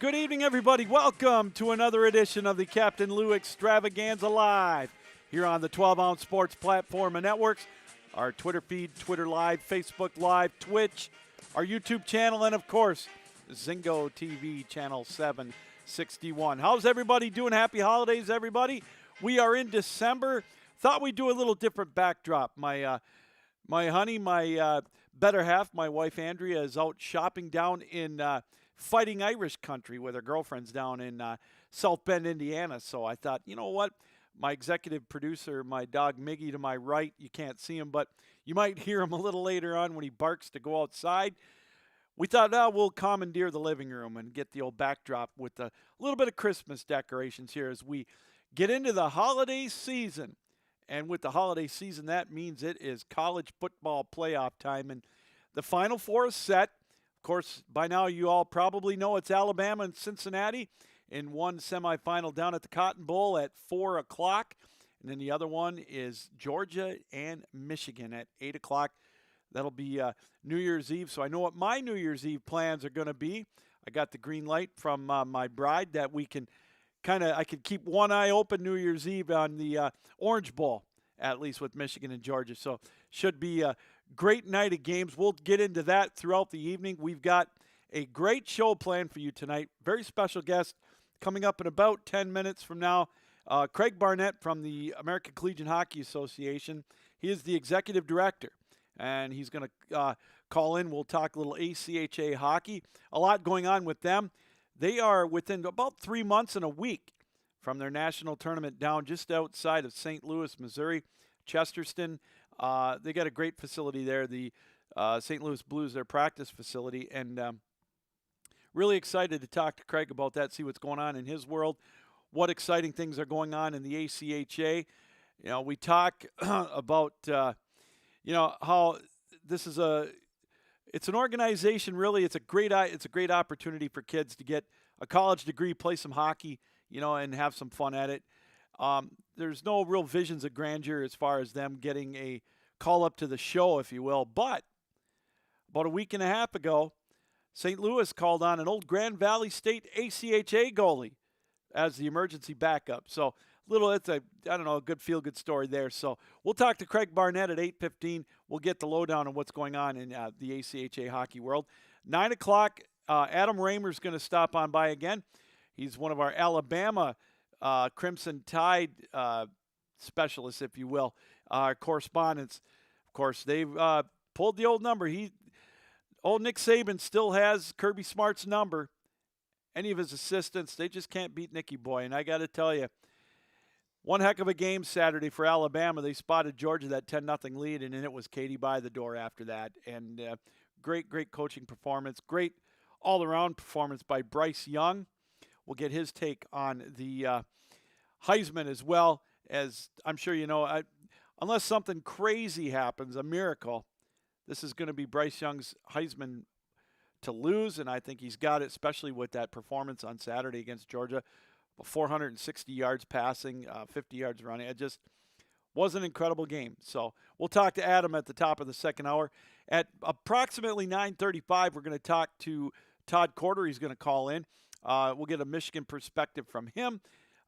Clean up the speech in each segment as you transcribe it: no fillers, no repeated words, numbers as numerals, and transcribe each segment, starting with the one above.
Good evening, everybody. Welcome to another edition of the Captain Lou Extravaganza Live here on the 12-ounce sports platform and networks, our Twitter feed, Twitter Live, Facebook Live, Twitch, our YouTube channel, and, of course, Zingo TV channel 761. How's everybody doing? Happy holidays, everybody. We are in December. Thought we'd do a little different backdrop. My honey, my better half, my wife Andrea, is out shopping down in Fighting Irish country with her girlfriends down in South Bend, Indiana. So I thought, you know what? My executive producer, my dog Miggy to my right, you can't see him, but you might hear him a little later on when he barks to go outside. We thought, we'll commandeer the living room and get the old backdrop with a little bit of Christmas decorations here as we get into the holiday season. And with the holiday season, that means it is college football playoff time. And the Final Four is set. Of course, by now you all probably know it's Alabama and Cincinnati in one semifinal down at the Cotton Bowl at 4 o'clock. And then the other one is Georgia and Michigan at 8 o'clock. That'll be New Year's Eve. So I know what my New Year's Eve plans are going to be. I got the green light from my bride that we can I could keep one eye open New Year's Eve on the Orange Bowl, at least with Michigan and Georgia. So should be a great night of games. We'll get into that throughout the evening. We've got a great show planned for you tonight. Very special guest coming up in about 10 minutes from now. Craig Barnett from the American Collegiate Hockey Association. He is the executive director, and he's going to call in. We'll talk a little ACHA hockey. A lot going on with them. They are within about 3 months and a week from their national tournament down just outside of St. Louis, Missouri, Chesterton. They got a great facility there, the St. Louis Blues, their practice facility, and really excited to talk to Craig about that, see what's going on in his world, what exciting things are going on in the ACHA. You know, we talk about, how this is it's an organization, really. It's a great opportunity for kids to get a college degree, play some hockey, and have some fun at it. There's no real visions of grandeur as far as them getting a call up to the show, if you will. But about a week and a half ago, St. Louis called on an old Grand Valley State ACHA goalie as the emergency backup. So it's a good feel-good story there. So we'll talk to Craig Barnett at 8:15. We'll get the lowdown on what's going on in the ACHA hockey world. 9 o'clock, Adam Raymer's going to stop on by again. He's one of our Alabama Crimson Tide specialists, if you will, correspondents. Of course, they've pulled the old number. Old Nick Saban still has Kirby Smart's number. Any of his assistants, they just can't beat Nicky Boy. And I got to tell you, one heck of a game Saturday for Alabama. They spotted Georgia that 10-0 lead, and then it was Katie by the door after that. And great coaching performance. Great all-around performance by Bryce Young. We'll get his take on the Heisman as well. As I'm sure you know, unless something crazy happens, a miracle, this is going to be Bryce Young's Heisman to lose, and I think he's got it, especially with that performance on Saturday against Georgia. 460 yards passing, 50 yards running. It just was an incredible game. So we'll talk to Adam at the top of the second hour. At approximately 9:35, we're going to talk to Todd Corder. He's going to call in. We'll get a Michigan perspective from him.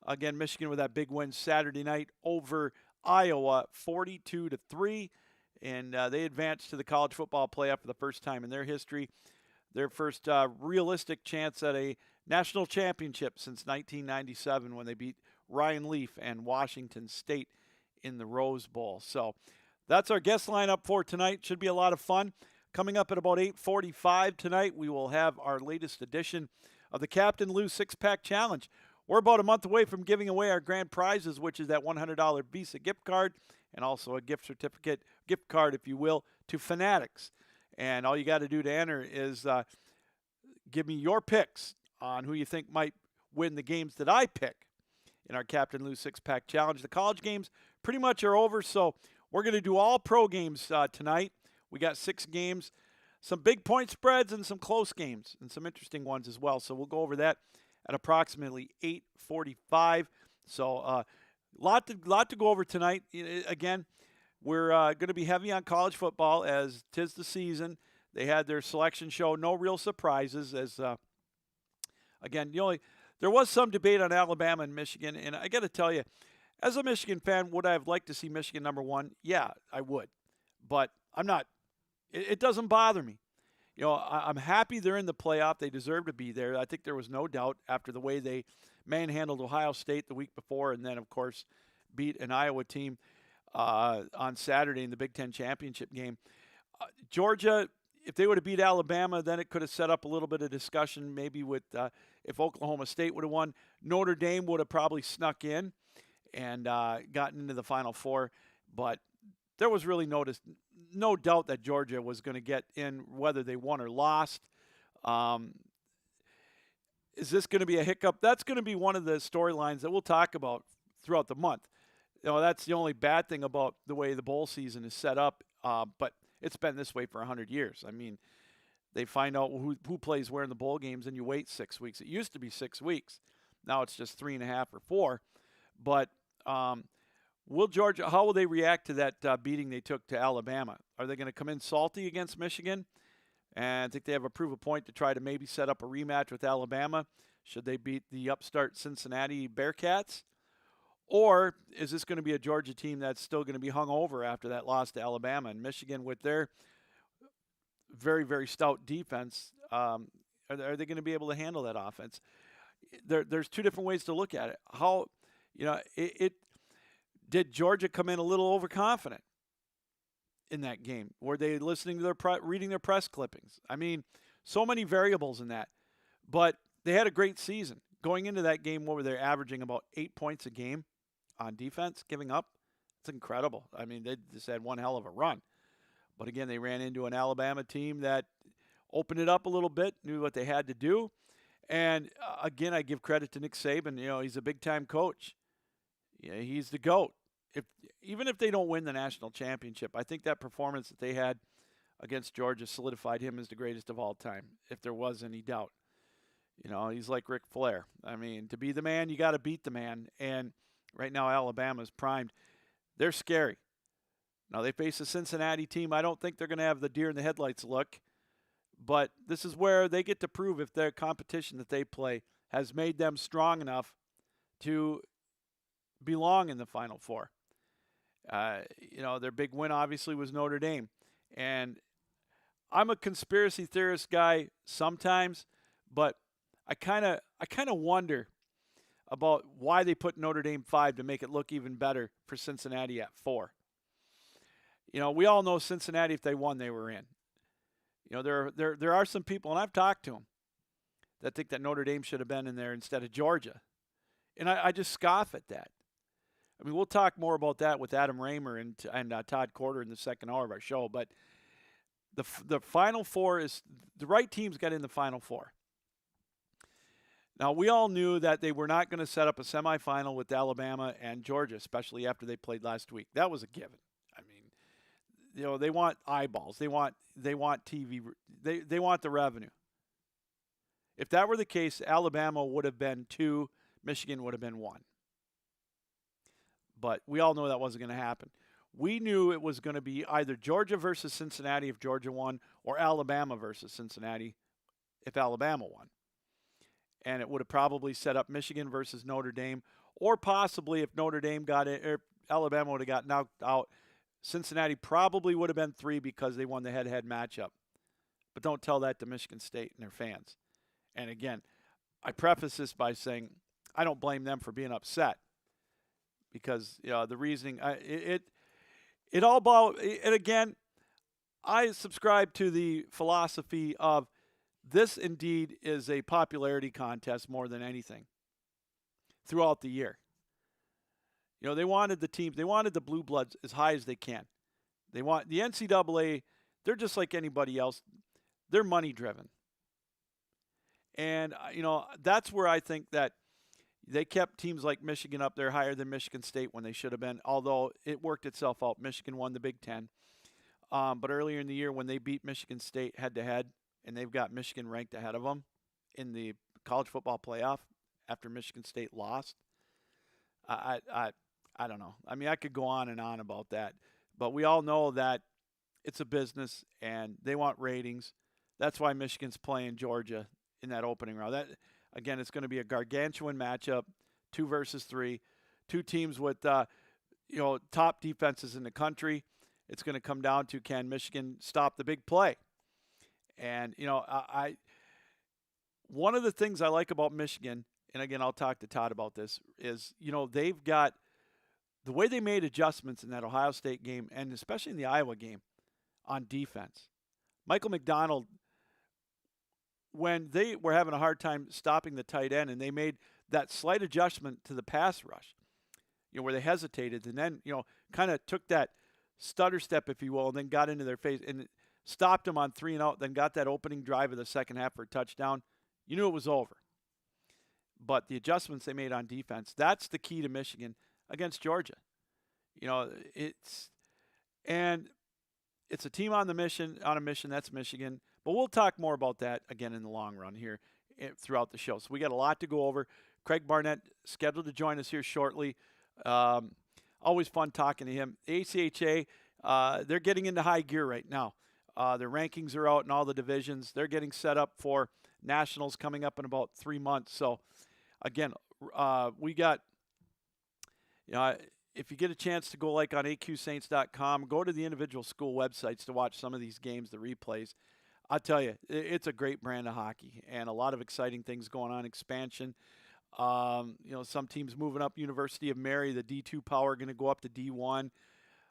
Again, Michigan with that big win Saturday night over Iowa, 42-3. And they advanced to the college football playoff for the first time in their history. Their first realistic chance at a national championship since 1997 when they beat Ryan Leaf and Washington State in the Rose Bowl. So that's our guest lineup for tonight. Should be a lot of fun. Coming up at about 8:45 tonight, we will have our latest edition of the Captain Lou Six-Pack Challenge. We're about a month away from giving away our grand prizes, which is that $100 Visa gift card and also a gift card, if you will, to Fanatics. And all you got to do to enter is give me your picks on who you think might win the games that I pick in our Captain Lou Six-Pack Challenge. The college games pretty much are over, so we're going to do all pro games tonight. We got 6 games, some big point spreads and some close games and some interesting ones as well. So we'll go over that at approximately 8:45. So lot to go over tonight. Again, we're going to be heavy on college football as 'tis the season. They had their selection show. No real surprises as Again, there was some debate on Alabama and Michigan, and I got to tell you, as a Michigan fan, would I have liked to see Michigan number one? Yeah, I would, but I'm not. It doesn't bother me. I'm happy they're in the playoff. They deserve to be there. I think there was no doubt after the way they manhandled Ohio State the week before, and then of course beat an Iowa team on Saturday in the Big Ten championship game. Georgia, if they would have beat Alabama, then it could have set up a little bit of discussion maybe with if Oklahoma State would have won. Notre Dame would have probably snuck in and gotten into the Final Four. But there was really no doubt that Georgia was going to get in whether they won or lost. Is this going to be a hiccup? That's going to be one of the storylines that we'll talk about throughout the month. That's the only bad thing about the way the bowl season is set up. But it's been this way for 100 years. I mean, they find out who plays where in the bowl games, and you wait 6 weeks. It used to be 6 weeks. Now it's just 3.5 or 4. But how will they react to that beating they took to Alabama? Are they going to come in salty against Michigan? And I think they have a proof of point to try to maybe set up a rematch with Alabama should they beat the upstart Cincinnati Bearcats. Or is this going to be a Georgia team that's still going to be hung over after that loss to Alabama? And Michigan, with their very, very stout defense, are they going to be able to handle that offense? There's two different ways to look at it. Did Georgia come in a little overconfident in that game? Were they listening to reading their press clippings? I mean, so many variables in that. But they had a great season. Going into that game, what were they averaging? About 8 points a game on defense, giving up. It's incredible. I mean, they just had one hell of a run. But again, they ran into an Alabama team that opened it up a little bit, knew what they had to do. And again, I give credit to Nick Saban. He's a big-time coach. He's the GOAT. Even if they don't win the national championship, I think that performance that they had against Georgia solidified him as the greatest of all time, if there was any doubt. He's like Ric Flair. I mean, to be the man, you got to beat the man. And right now, Alabama's primed. They're scary. Now, they face a Cincinnati team. I don't think they're going to have the deer in the headlights look. But this is where they get to prove if their competition that they play has made them strong enough to belong in the Final Four. Their big win, obviously, was Notre Dame. And I'm a conspiracy theorist guy sometimes, but I kind of wonder about why they put Notre Dame 5 to make it look even better for Cincinnati at 4. We all know Cincinnati, if they won, they were in. There are some people, and I've talked to them, that think that Notre Dame should have been in there instead of Georgia. And I just scoff at that. I mean, we'll talk more about that with Adam Raymer and Todd Corder in the second hour of our show. But the Final Four is the right teams got in the Final Four. Now, we all knew that they were not going to set up a semifinal with Alabama and Georgia, especially after they played last week. That was a given. I mean, they want eyeballs. They want TV. They want the revenue. If that were the case, Alabama would have been 2, Michigan would have been 1. But we all know that wasn't going to happen. We knew it was going to be either Georgia versus Cincinnati if Georgia won, or Alabama versus Cincinnati if Alabama won. And it would have probably set up Michigan versus Notre Dame, or possibly if Notre Dame got it, or Alabama would have got knocked out, Cincinnati probably would have been 3 because they won the head-to-head matchup. But don't tell that to Michigan State and their fans. And again, I preface this by saying I don't blame them for being upset, because the reasoning it all about. And again, I subscribe to the philosophy of this indeed is a popularity contest more than anything throughout the year. They wanted the Blue Bloods as high as they can. They want the NCAA. They're just like anybody else. They're money driven. And, that's where I think that they kept teams like Michigan up there higher than Michigan State when they should have been, although it worked itself out. Michigan won the Big Ten. But earlier in the year when they beat Michigan State head-to-head, and they've got Michigan ranked ahead of them in the college football playoff after Michigan State lost, I don't know. I mean, I could go on and on about that. But we all know that it's a business, and they want ratings. That's why Michigan's playing Georgia in that opening round. Again, it's going to be a gargantuan matchup, 2 versus 3, two teams with top defenses in the country. It's going to come down to, can Michigan stop the big play? And I one of the things I like about Michigan, and again I'll talk to Todd about this, is they've got the way they made adjustments in that Ohio State game and especially in the Iowa game on defense. Michael McDonald, when they were having a hard time stopping the tight end and they made that slight adjustment to the pass rush, where they hesitated and then, kind of took that stutter step, if you will, and then got into their face and stopped them on 3 and out, then got that opening drive of the second half for a touchdown, you knew it was over. But the adjustments they made on defense, that's the key to Michigan against Georgia. It's a team on a mission, that's Michigan. But we'll talk more about that again in the long run here throughout the show. So we got a lot to go over. Craig Barnett scheduled to join us here shortly. Always fun talking to him. ACHA, they're getting into high gear right now. Their rankings are out in all the divisions. They're getting set up for nationals coming up in about 3 months. So, again, we got, if you get a chance to go on aqsaints.com, go to the individual school websites to watch some of these games, the replays. I'll tell you, it's a great brand of hockey and a lot of exciting things going on, expansion. Some teams moving up. University of Mary, the D2 Power, going to go up to D1.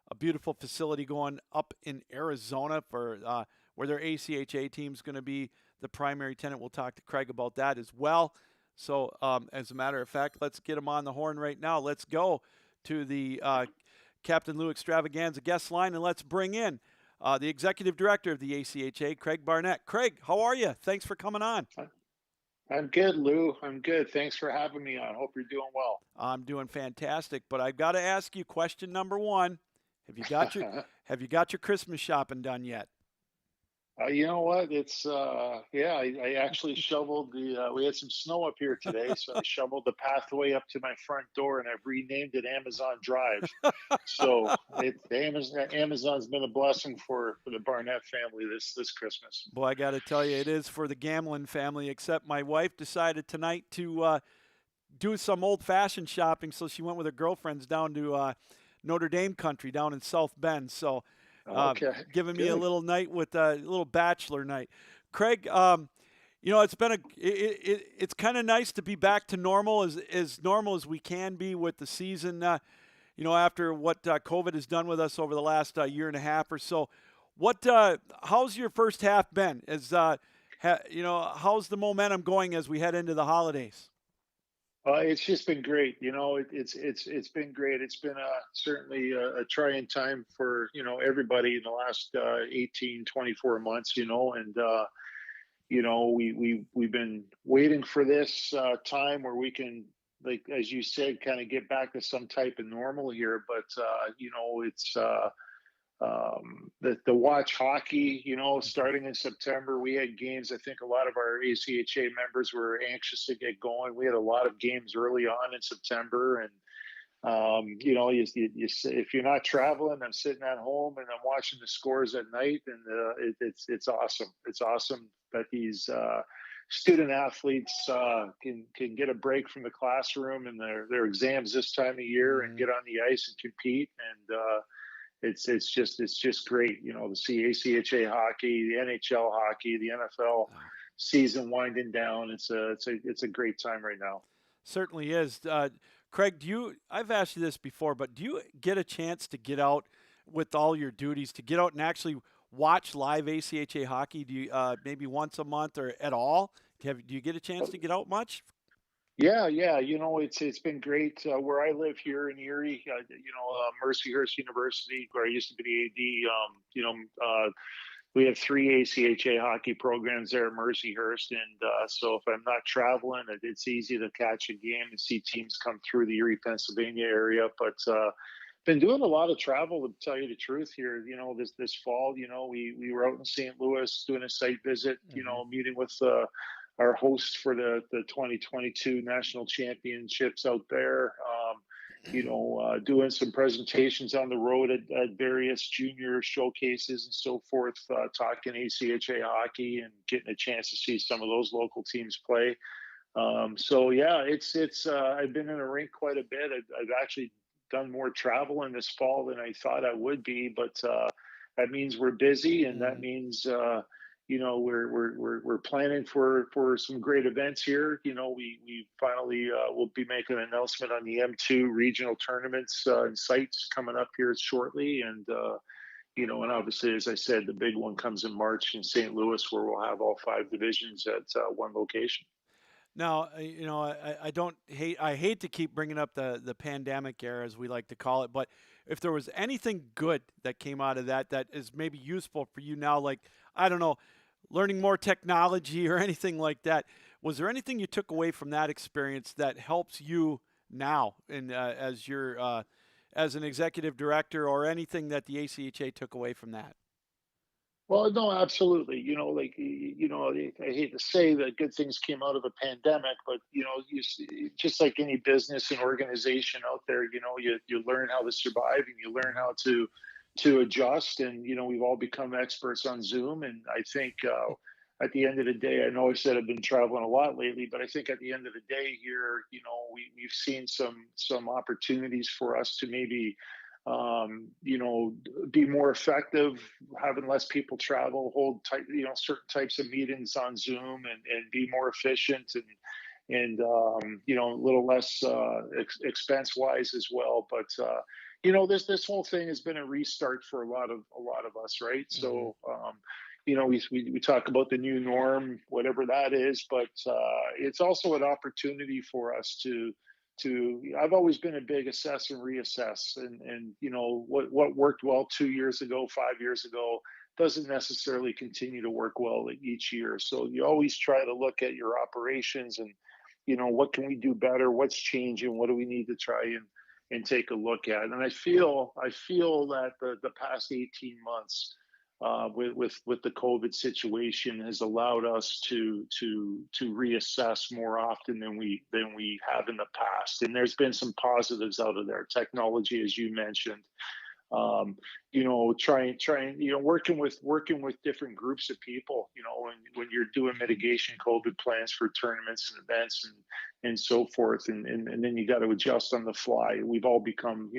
A beautiful facility going up in Arizona for where their ACHA team's going to be the primary tenant. We'll talk to Craig about that as well. So, as a matter of fact, let's get him on the horn right now. Let's go to the Captain Lou Extravaganza guest line, and let's bring in the executive director of the ACHA, Craig Barnett. Craig, how are you? Thanks for coming on. I'm good, Lou. I'm good. Thanks for having me on. Hope you're doing well. I'm doing fantastic, but I've got to ask you question number one. Have you got your Christmas shopping done yet? You know what? It's I actually shoveled we had some snow up here today, so I shoveled the pathway up to my front door, and I've renamed it Amazon Drive. So Amazon's been a blessing for the Barnett family this Christmas. Boy, I got to tell you, it is for the Gamlin family. Except my wife decided tonight to do some old-fashioned shopping, so she went with her girlfriends down to Notre Dame country down in South Bend. So. Okay. Giving me a little night with a little bachelor night. Craig, it's been it's kind of nice to be back to normal, as normal as we can be with the season, after what COVID has done with us over the last year and a half or so. How's your first half been? How's the momentum going as we head into the holidays? It's just been great. It's been great. It's been certainly a trying time for, everybody in the last 18, 24 months, and, we've been waiting for this time where we can, like, as you said, kind of get back to some type of normal here. But, it's the watch hockey, starting in September. We had games. I think a lot of our ACHA members were anxious to get going. We had a lot of games early on in September, and if you're not traveling, I'm sitting at home and I'm watching the scores at night, and it's awesome. It's awesome that these student athletes can get a break from the classroom and their exams this time of year and get on the ice and compete. And it's just great, to see ACHA hockey, the NHL hockey, the NFL season winding down. It's a great time right now. Certainly is. Craig, I've asked you this before, but do you get a chance to get out with all your duties, to get out and actually watch live ACHA hockey? Do you maybe once a month or at all? Do you get a chance to get out much? Yeah. It's been great where I live here in Erie. Mercyhurst University, where I used to be the AD. We have 3 ACHA hockey programs there at Mercyhurst, and so if I'm not traveling, it's easy to catch a game and see teams come through the Erie, Pennsylvania area. But been doing a lot of travel, to tell you the truth here. This fall, we were out in St. Louis doing a site visit. Meeting with our hosts for the 2022 national championships out there. Doing some presentations on the road at various junior showcases and so forth, talking ACHA hockey and getting a chance to see some of those local teams play. So yeah, I've been in a rink quite a bit. I've actually done more traveling this fall than I thought I would be, but that means we're busy, and that Mhm. means we're planning for some great events here. We finally will be making an announcement on the M2 regional tournaments and sites coming up here shortly, and and obviously, as I said, the big one comes in March in St. Louis, where we'll have all five divisions at one location. Now, I don't hate. I hate to keep bringing up the pandemic era, as we like to call it. But if there was anything good that came out of that, that is maybe useful for you now, like I don't know, learning more technology or anything like that, was there anything you took away from that experience that helps you now, in as your as an executive director, or anything that the ACHA took away from that? Well, no, absolutely. I hate to say that good things came out of a pandemic, but just like any business and organization out there, you learn how to survive and you learn how to adjust. And we've all become experts on Zoom. And I think at the end of the day, I know I said I've been traveling a lot lately, but I think at the end of the day here, we've seen some opportunities for us to maybe be more effective, having less people travel, hold tight, certain types of meetings on Zoom, and be more efficient, and a little less expense wise as well. But this whole thing has been a restart for a lot of us, right? Hmm. So we talk about the new norm, whatever that is, but it's also an opportunity for us to I've always been a big assess and reassess, and what worked well 2 years ago, 5 years ago doesn't necessarily continue to work well each year. So you always try to look at your operations and what can we do better, what's changing, what do we need to try and take a look at. And I feel that the past 18 months with the COVID situation has allowed us to reassess more often than we have in the past. And there's been some positives out of there. Technology, as you mentioned, trying, working with different groups of people, when you're doing mitigation COVID plans for tournaments and events and so forth, and then you got to adjust on the fly. We've all become,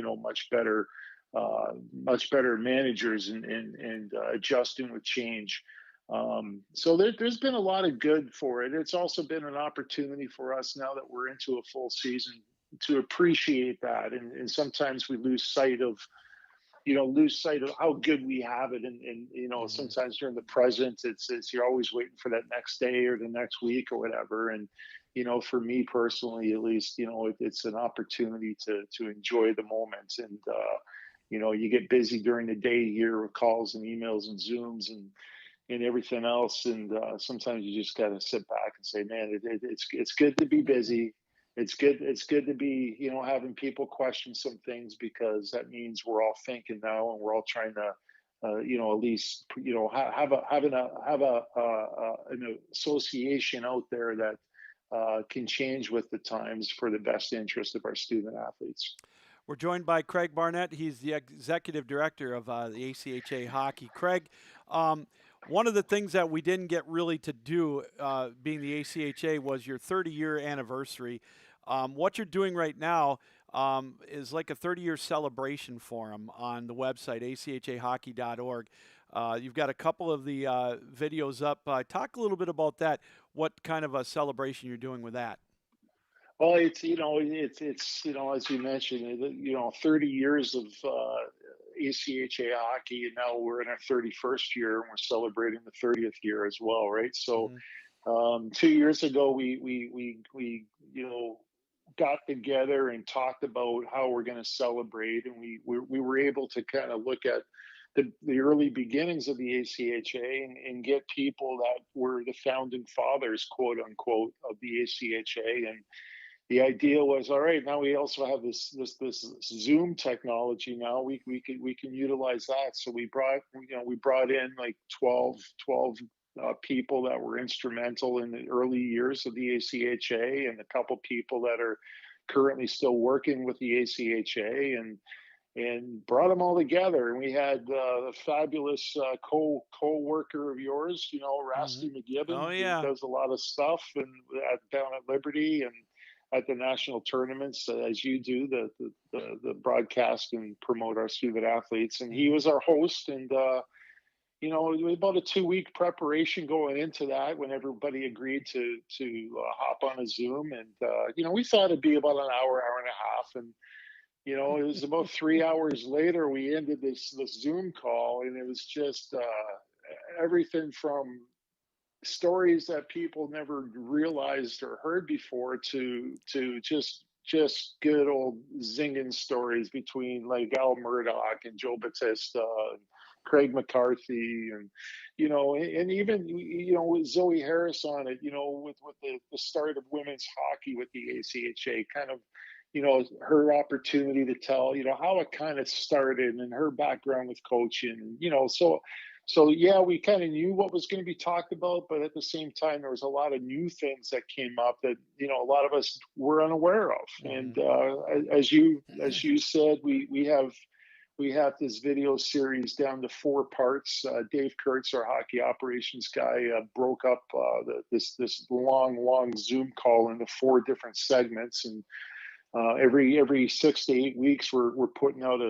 much better managers and adjusting with change. So there's been a lot of good for it. It's also been an opportunity for us now that we're into a full season to appreciate that, and sometimes we lose sight of how good we have it, and Hmm. sometimes during the present, it's you're always waiting for that next day or the next week or whatever. And for me personally, at least, it's an opportunity to enjoy the moment. And you get busy during the day here with calls and emails and Zooms and everything else. And sometimes you just got to sit back and say, man, it's good to be busy. It's good to be, having people question some things, because that means we're all thinking now, and we're all trying to at least have an association out there that can change with the times for the best interest of our student athletes. We're joined by Craig Barnett. He's the executive director of the ACHA Hockey. Craig, um, one of the things that we didn't get really to do, being the ACHA, was your 30-year anniversary. What you're doing right now is like a 30-year celebration for them on the website, achahockey.org. You've got a couple of the videos up. Talk a little bit about that. What kind of a celebration you're doing with that? Well, it's as you mentioned, 30 years of ACHA hockey, and now we're in our 31st year, and we're celebrating the 30th year as well, right? So, Hmm. 2 years ago, we got together and talked about how we're going to celebrate, and we were able to kind of look at the early beginnings of the ACHA, and get people that were the founding fathers, quote unquote, of the ACHA. And the idea was, all right, now we also have this Zoom technology. Now we can utilize that. So we brought in like 12 people that were instrumental in the early years of the ACHA, and a couple people that are currently still working with the ACHA. and brought them all together. And we had a fabulous co-worker of yours, Hmm. Rasty McGibbon, Oh who yeah. does a lot of stuff and down at Liberty and at the national tournaments, as you do, the broadcast and promote our student athletes. And he Hmm. was our host, and it was about a 2 week preparation going into that when everybody agreed to hop on a Zoom, and we thought it'd be about an hour, hour and a half, and it was about 3 hours later we ended this Zoom call, and it was just everything from stories that people never realized or heard before to just good old zinging stories between like Al Murdoch and Joe Batista and Craig McCarthy, and even with Zoe Harris on it, with the start of women's hockey with the ACHA, kind of her opportunity to tell how it kind of started and her background with coaching, so yeah, we kind of knew what was going to be talked about, but at the same time, there was a lot of new things that came up that a lot of us were unaware of. Hmm. And as you said, we have this video series down to 4 parts. Dave Kurtz, our hockey operations guy, broke up this long Zoom call into 4 different segments, and every 6 to 8 weeks, we're putting out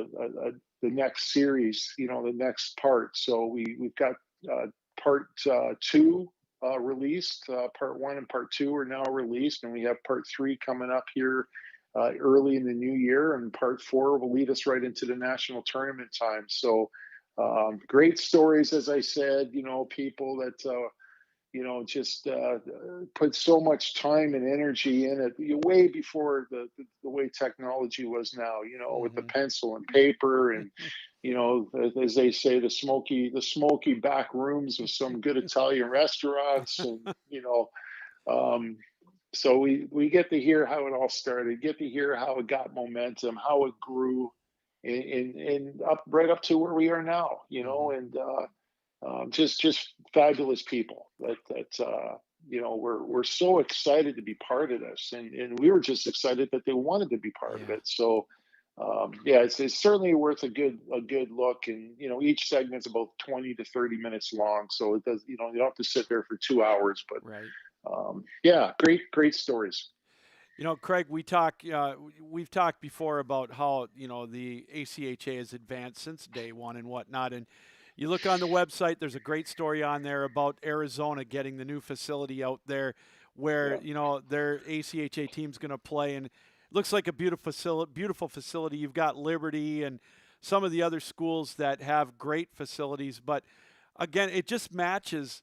the next series, the next part. So we've got part two released. Part one and part two are now released, and we have part three coming up here early in the new year, and part four will lead us right into the national tournament time. So great stories, as I said. People that just put so much time and energy in it way before the way technology was now, with the Hmm. pencil and paper, and as they say, the smoky back rooms of some good Italian restaurants, and um, so we get to hear how it all started, get to hear how it got momentum, how it grew, and up right up to where we are now, Hmm. and just fabulous people we're so excited to be part of this, and we were just excited that they wanted to be part of Yeah. it. So yeah, it's certainly worth a good look, and each segment's about 20 to 30 minutes long, so it does, you don't have to sit there for 2 hours, but Right. yeah, great stories. Craig, we've talked before about how the ACHA has advanced since day one and whatnot. And you look on the website, there's a great story on there about Arizona getting the new facility out there, where Yeah. their ACHA team's going to play, and it looks like a beautiful facility. Beautiful facility. You've got Liberty and some of the other schools that have great facilities, but again, it just matches,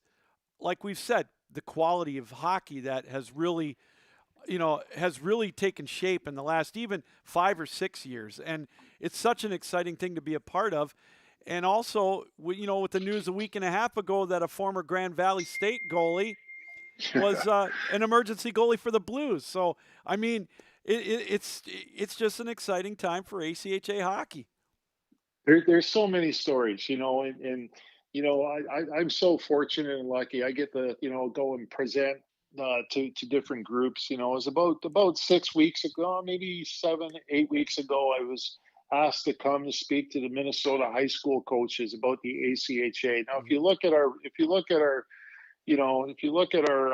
like we've said, the quality of hockey that has really taken shape in the last even 5 or 6 years. And it's such an exciting thing to be a part of. And also, with the news a week and a half ago that a former Grand Valley State goalie was an emergency goalie for the Blues. So, I mean, it's just an exciting time for ACHA hockey. There's so many stories, and I'm so fortunate and lucky. I get to go and present to different groups. It was about 6 weeks ago, maybe 7 8 weeks ago. I was asked to come to speak to the Minnesota high school coaches about the ACHA. Now, if Mm-hmm. you look at our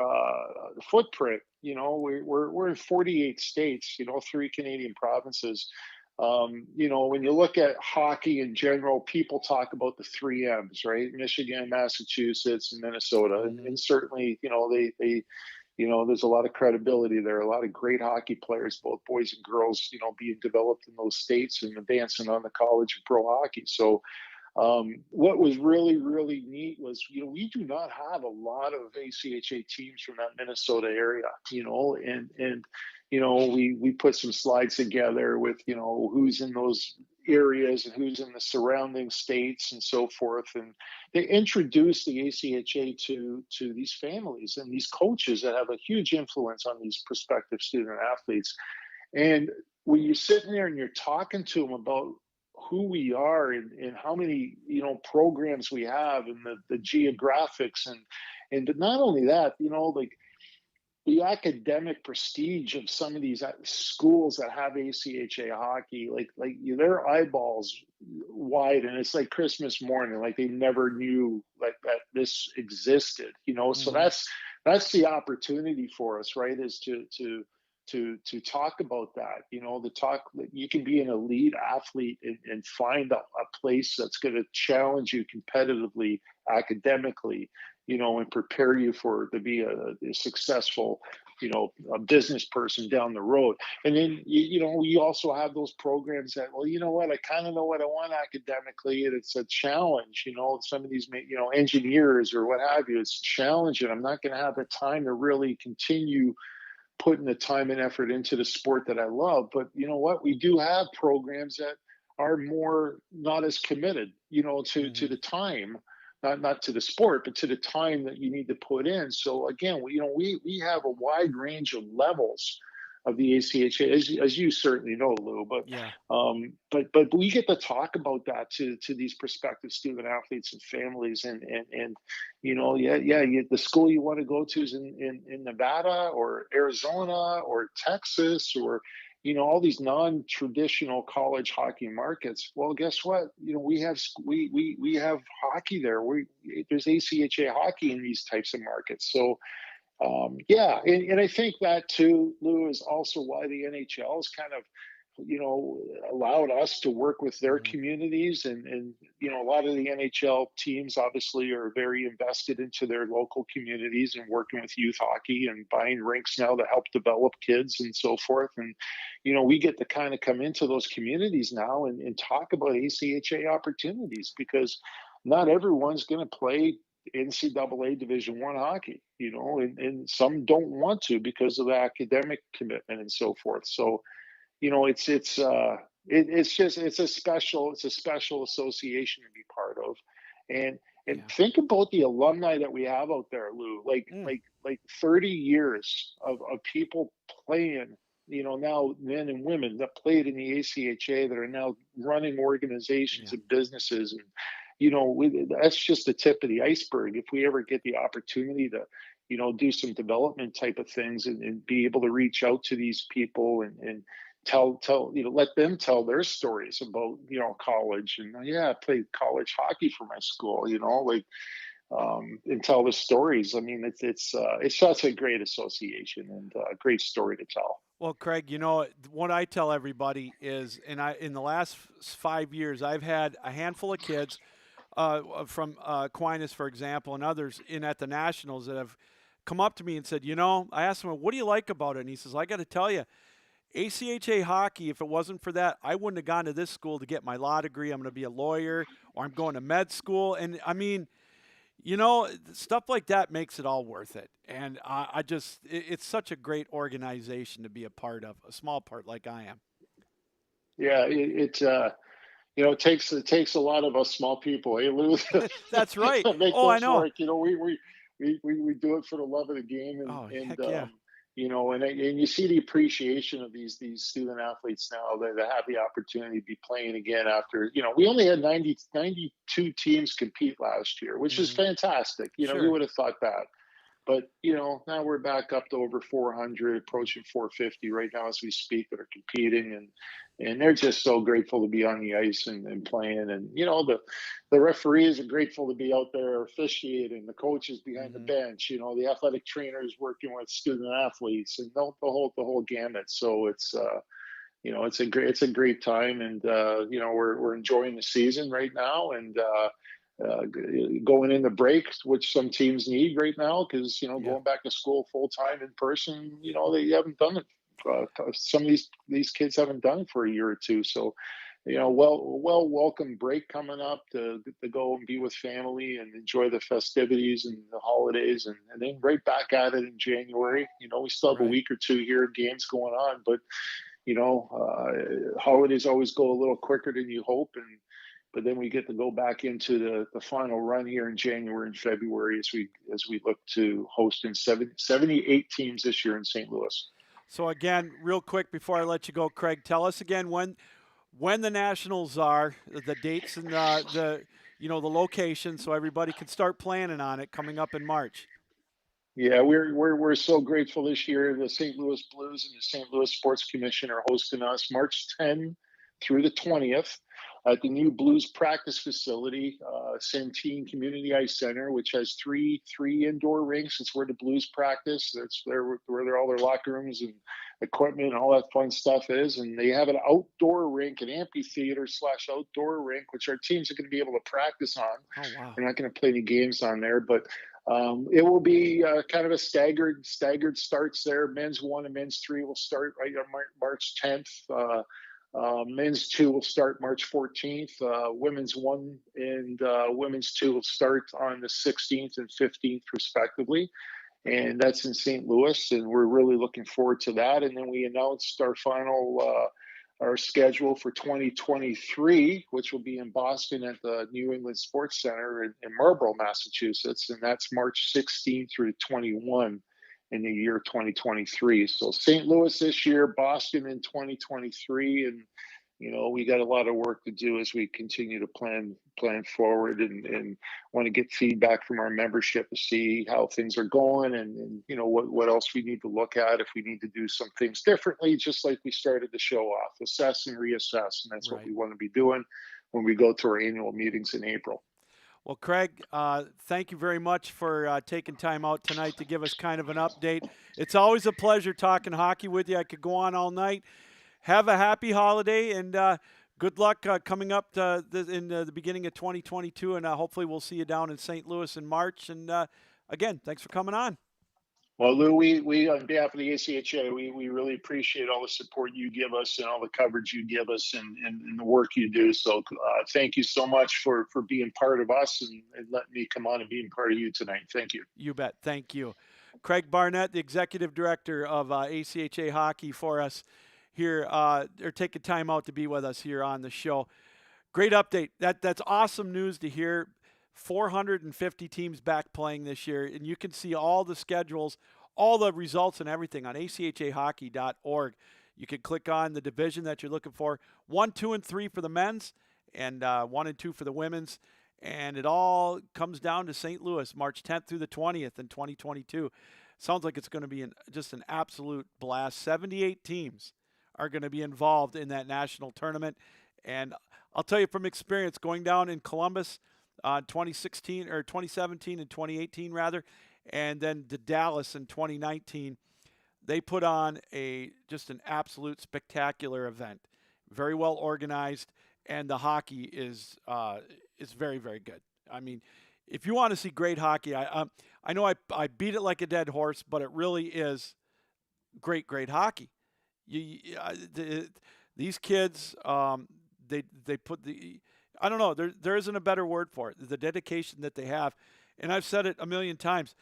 footprint, we're in 48 states, 3 Canadian provinces. When you look at hockey in general, people talk about the 3 M's, right? Michigan, Massachusetts, and Minnesota, Mm-hmm. and certainly, there's a lot of credibility there. A lot of great hockey players, both boys and girls, being developed in those states and advancing on the college and pro hockey. So what was really, really neat was, we do not have a lot of ACHA teams from that Minnesota area, and we put some slides together with, who's in those areas and who's in the surrounding states and so forth. And they introduced the ACHA to these families and these coaches that have a huge influence on these prospective student athletes. And when you're sitting there and you're talking to them about who we are, and how many programs we have, and the geographics, and but not only that, like the academic prestige of some of these schools that have ACHA hockey, like their eyeballs wide, and it's like Christmas morning, like they never knew like that this existed, you know. So Hmm. that's the opportunity for us, right? Is to talk about that, you know, the talk that you can be an elite athlete and find a place that's going to challenge you competitively, academically, you know, and prepare you for to be a successful, you know, a business person down the road. And then you know, you also have those programs that, well, you know what, I kind of know what I want academically, and it's a challenge. You know, some of these, you know, engineers or what have you, it's challenging. I'm not going to have the time to really continue putting the time and effort into the sport that I love. But you know what, we do have programs that are more not as committed, you know, to Hmm. the time, not to the sport, but to the time that you need to put in. So again, you know, we have a wide range of levels of the ACHA, as you certainly know, Lou. Yeah. But we get to talk about that to these prospective student athletes and families, and you know, the school you want to go to is in Nevada or Arizona or Texas or, you know, all these non-traditional college hockey markets. Well, guess what? You know, we have hockey there. There's ACHA hockey in these types of markets. So yeah, and I think that too, Lou, is also why the NHL is kind of, you know, allowed us to work with their Hmm. communities, and you know, a lot of the NHL teams obviously are very invested into their local communities and working with youth hockey and buying rinks now to help develop kids and so forth. And you know, we get to kind of come into those communities now and talk about ACHA opportunities, because not everyone's going to play NCAA Division One hockey, you know, and some don't want to because of the academic commitment and so forth. So, you know, it's just it's a special association to be part of, and Yeah. think about the alumni that we have out there, Lou. Mm. Like 30 years of people playing. You know, now men and women that played in the ACHA that are now running organizations Yeah. and businesses, and you know, that's just the tip of the iceberg. If we ever get the opportunity to, you know, do some development type of things, and be able to reach out to these people and tell you know, let them tell their stories about, you know, college, and yeah, I played college hockey for my school, you know, like and tell the stories. I mean, it's such a great association and a great story to tell. Well, Craig, you know what I tell everybody is, in the last 5 years, I've had a handful of kids from Aquinas, for example, and others in at the Nationals that have come up to me and said, you know, I asked him, what do you like about it? And he says, I got to tell you, ACHA hockey, if it wasn't for that, I wouldn't have gone to this school to get my law degree. I'm going to be a lawyer, or I'm going to med school. And I mean, you know, stuff like that makes it all worth it. And I just, it's such a great organization to be a part of, a small part like I am. Yeah, you know, it takes a lot of us small people, hey Lou, That's right. to make Oh, I this know. work. You know, we do it for the love of the game, Oh, and heck yeah. you know, and you see the appreciation of these student athletes now that have the opportunity to be playing again after, you know, we only had 92 teams compete last year, which is Hmm. fantastic. You know, who Sure. would have thought that? But you know, now we're back up to over 400, approaching 450 right now as we speak, that are competing, and they're just so grateful to be on the ice and playing. And you know, the referees are grateful to be out there officiating. The coaches behind the Hmm. bench, you know, the athletic trainers working with student athletes, and the whole gamut. So it's you know, it's a great time, and you know, we're enjoying the season right now, and going in the breaks, which some teams need right now, because you know, Yeah. going back to school full time in person, you know, they haven't done it. Some of these kids haven't done it for a year or two, so you know, welcome break coming up to go and be with family and enjoy the festivities and the holidays, and then right back at it in January. You know, we still have a Right. week or two here, games going on, but you know, holidays always go a little quicker than you hope, and but then we get to go back into the final run here in January and February as we look to host in 78 teams this year in St. Louis. So again, real quick before I let you go, Craig, tell us again when the Nationals are, the dates and the you know the location, so everybody can start planning on it coming up in March. Yeah, we're so grateful this year. The St. Louis Blues and the St. Louis Sports Commission are hosting us March 10 through the 20th at the new Blues practice facility, Centene Community Ice Center, which has three indoor rinks. It's where the Blues practice. That's where all their locker rooms and equipment and all that fun stuff is. And they have an outdoor rink, an amphitheater slash outdoor rink, which our teams are going to be able to practice on. Oh, wow. They're not going to play any games on there, but it will be kind of a staggered starts there. Men's 1 and men's 3 will start right on March 10th. Men's 2 will start March 14th. Women's 1 and women's 2 will start on the 16th and 15th, respectively. And that's in St. Louis, and we're really looking forward to that. And then we announced our schedule for 2023, which will be in Boston at the New England Sports Center in Marlborough, Massachusetts, and that's March 16 through 21 in the year 2023. So St. Louis this year, Boston in 2023, and we got a lot of work to do as we continue to plan forward, and want to get feedback from our membership to see how things are going, and what else we need to look at, if we need to do some things differently, just like we started the show off, assess and reassess, and that's Right. what we want to be doing when we go to our annual meetings in April. Well, Craig, thank you very much for taking time out tonight to give us kind of an update. It's always a pleasure talking hockey with you. I could go on all night. Have a happy holiday, and good luck coming up in the beginning of 2022, and hopefully we'll see you down in St. Louis in March. And again, thanks for coming on. Well, Lou, we on behalf of the ACHA, we really appreciate all the support you give us and all the coverage you give us, and the work you do. So thank you so much for being part of us, and letting me come on and being part of you tonight. Thank you. You bet. Thank you. Craig Barnett, the Executive Director of ACHA Hockey for us here, or taking time out to be with us here on the show. Great update. That's awesome news to hear. 450 teams back playing this year, and you can see all the schedules, all the results and everything on achahockey.org. You can click on the division that you're looking for, 1, 2, and 3 for the men's, and 1 and 2 for the women's. And it all comes down to St. Louis, March 10th through the 20th in 2022. Sounds like it's going to be just an absolute blast. 78 teams are going to be involved in that national tournament. And I'll tell you from experience, going down in Columbus 2016 or 2017 and 2018 rather, and then to Dallas in 2019, they put on just an absolute spectacular event. Very well organized, and the hockey is very, very good. I mean, if you want to see great hockey, I know I beat it like a dead horse, but it really is great hockey. These kids, they put I don't know, there isn't a better word for it. The dedication that they have, and I've said it a million times.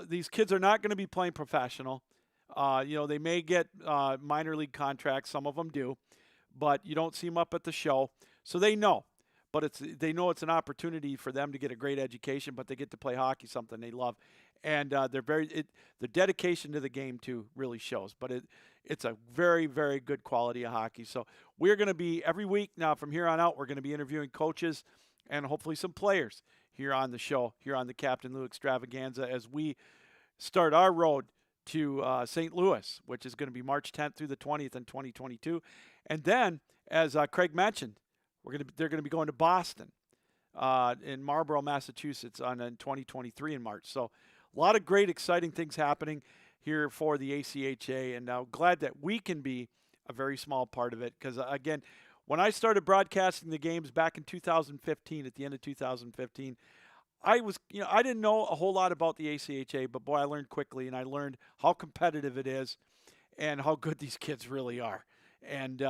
These kids are not going to be playing professional. They may get minor league contracts. Some of them do, but you don't see them up at the show, so they know. But they know it's an opportunity for them to get a great education, but they get to play hockey, something they love, and their dedication to the game too really shows. But it's a very, very good quality of hockey. So we're going to be every week now from here on out. We're going to be interviewing coaches and hopefully some players here on the show, here on the Captain Lou Extravaganza, as we start our road to St. Louis, which is going to be March 10th through the 20th in 2022. And then, as Craig mentioned, they're going to be going to Boston in Marlborough, Massachusetts in 2023 in March. So a lot of great, exciting things happening here for the ACHA, and I'm glad that we can be a very small part of it, because, again, when I started broadcasting the games back in 2015, at the end of 2015, I didn't know a whole lot about the ACHA, but boy, I learned quickly, and I learned how competitive it is and how good these kids really are. And,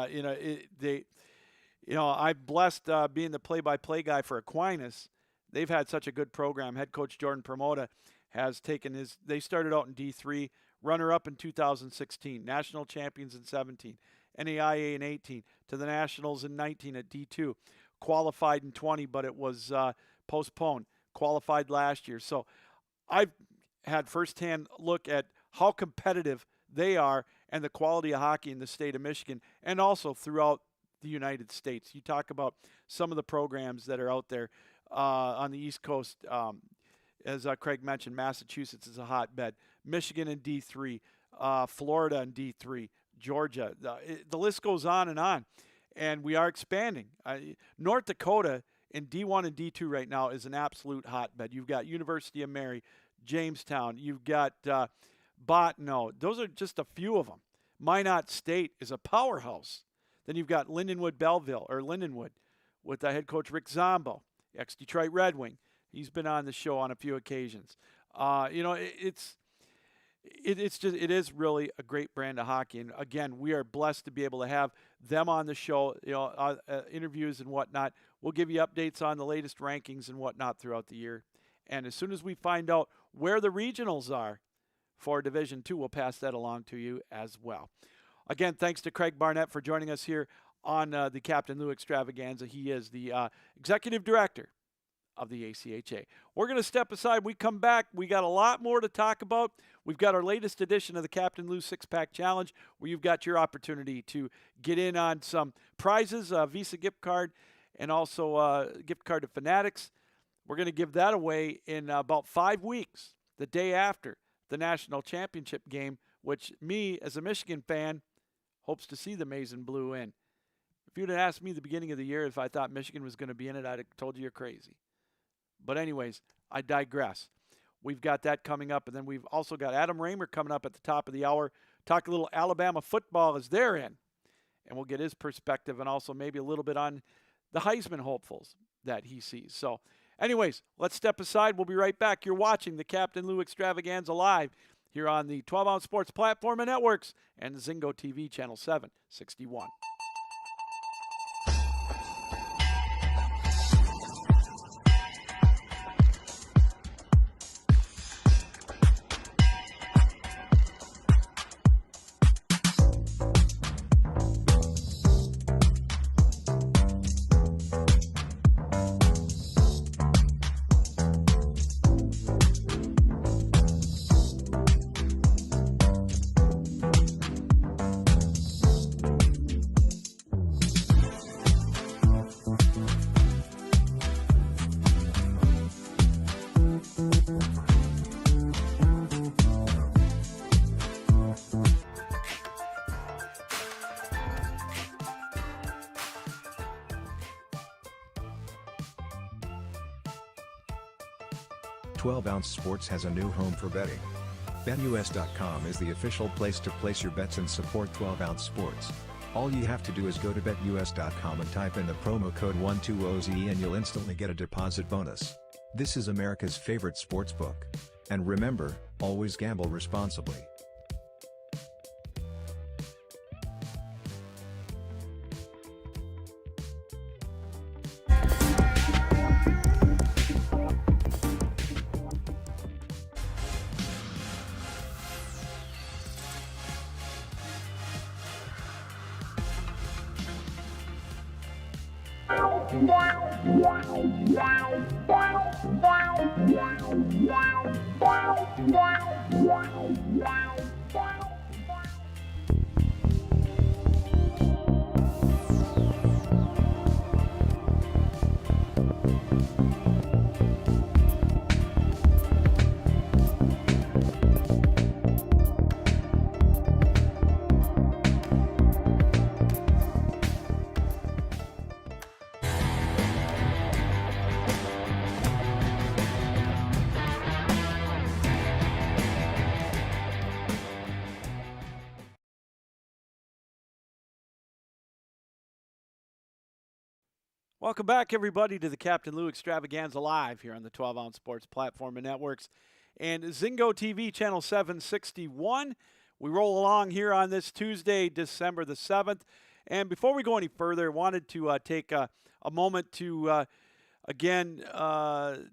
I'm blessed being the play-by-play guy for Aquinas. They've had such a good program. Head coach Jordan Promoda has taken they started out in D3, runner-up in 2016, national champions in 17, NAIA in 18, to the Nationals in 19 at D2, qualified in 20, but it was postponed, qualified last year. So I've had firsthand look at how competitive they are and the quality of hockey in the state of Michigan, and also throughout the United States. You talk about some of the programs that are out there on the East Coast. as Craig mentioned, Massachusetts is a hotbed. Michigan in D3, Florida in D3, Georgia. The list goes on, and we are expanding. North Dakota in D1 and D2 right now is an absolute hotbed. You've got University of Mary, Jamestown. You've got Bottineau. Those are just a few of them. Minot State is a powerhouse. Then you've got Lindenwood with head coach Rick Zombo, ex-Detroit Red Wing. He's been on the show on a few occasions. It is really a great brand of hockey. And again, we are blessed to be able to have them on the show, interviews and whatnot. We'll give you updates on the latest rankings and whatnot throughout the year. And as soon as we find out where the regionals are for Division II, we'll pass that along to you as well. Again, thanks to Craig Barnett for joining us here on the Captain Lou Extravaganza. He is the executive director of the ACHA. We're going to step aside. We come back. We got a lot more to talk about. We've got our latest edition of the Captain Lou Six-Pack Challenge, where you've got your opportunity to get in on some prizes, a Visa gift card, and also a gift card to Fanatics. We're going to give that away in about 5 weeks, the day after the national championship game, which me, as a Michigan fan, hopes to see the Maize and Blue in. If you'd have asked me at the beginning of the year if I thought Michigan was going to be in it, I'd have told you you're crazy. But anyways, I digress. We've got that coming up, and then we've also got Adam Raymer coming up at the top of the hour. Talk a little Alabama football as they're in, and we'll get his perspective and also maybe a little bit on the Heisman hopefuls that he sees. So anyways, let's step aside. We'll be right back. You're watching the Captain Lou Extravaganza live here on the 12-Ounce Sports Platform and Networks and Zingo TV Channel 761. Twelve-Ounce Sports has a new home for betting. BetUS.com is the official place to place your bets and support 12-Ounce Sports. All you have to do is go to BetUS.com and type in the promo code 120Z and you'll instantly get a deposit bonus. This is America's favorite sports book. And remember, always gamble responsibly. Welcome back, everybody, to the Captain Lou Extravaganza live here on the 12-Ounce Sports Platform and Networks and Zingo TV Channel 761. We roll along here on this Tuesday, December the 7th. And before we go any further, I wanted to take a moment to,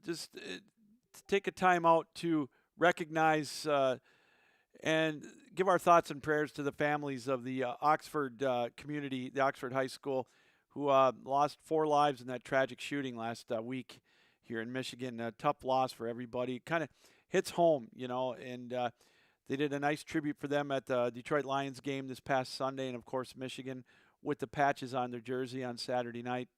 just take a time out to recognize and give our thoughts and prayers to the families of the Oxford community, the Oxford High School, who lost 4 lives in that tragic shooting last week here in Michigan. A tough loss for everybody. It kind of hits home, and they did a nice tribute for them at the Detroit Lions game this past Sunday, and, of course, Michigan with the patches on their jersey on Saturday night.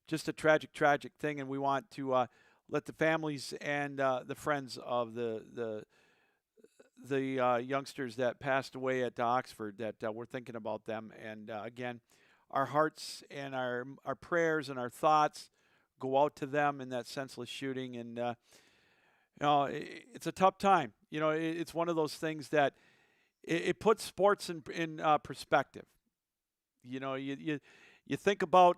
Just a tragic thing, and we want to let the families and the friends of the youngsters that passed away at Oxford, that we're thinking about them. And again, our hearts and our prayers and our thoughts go out to them in that senseless shooting. And it's a tough time. It's one of those things that it puts sports in perspective. You think about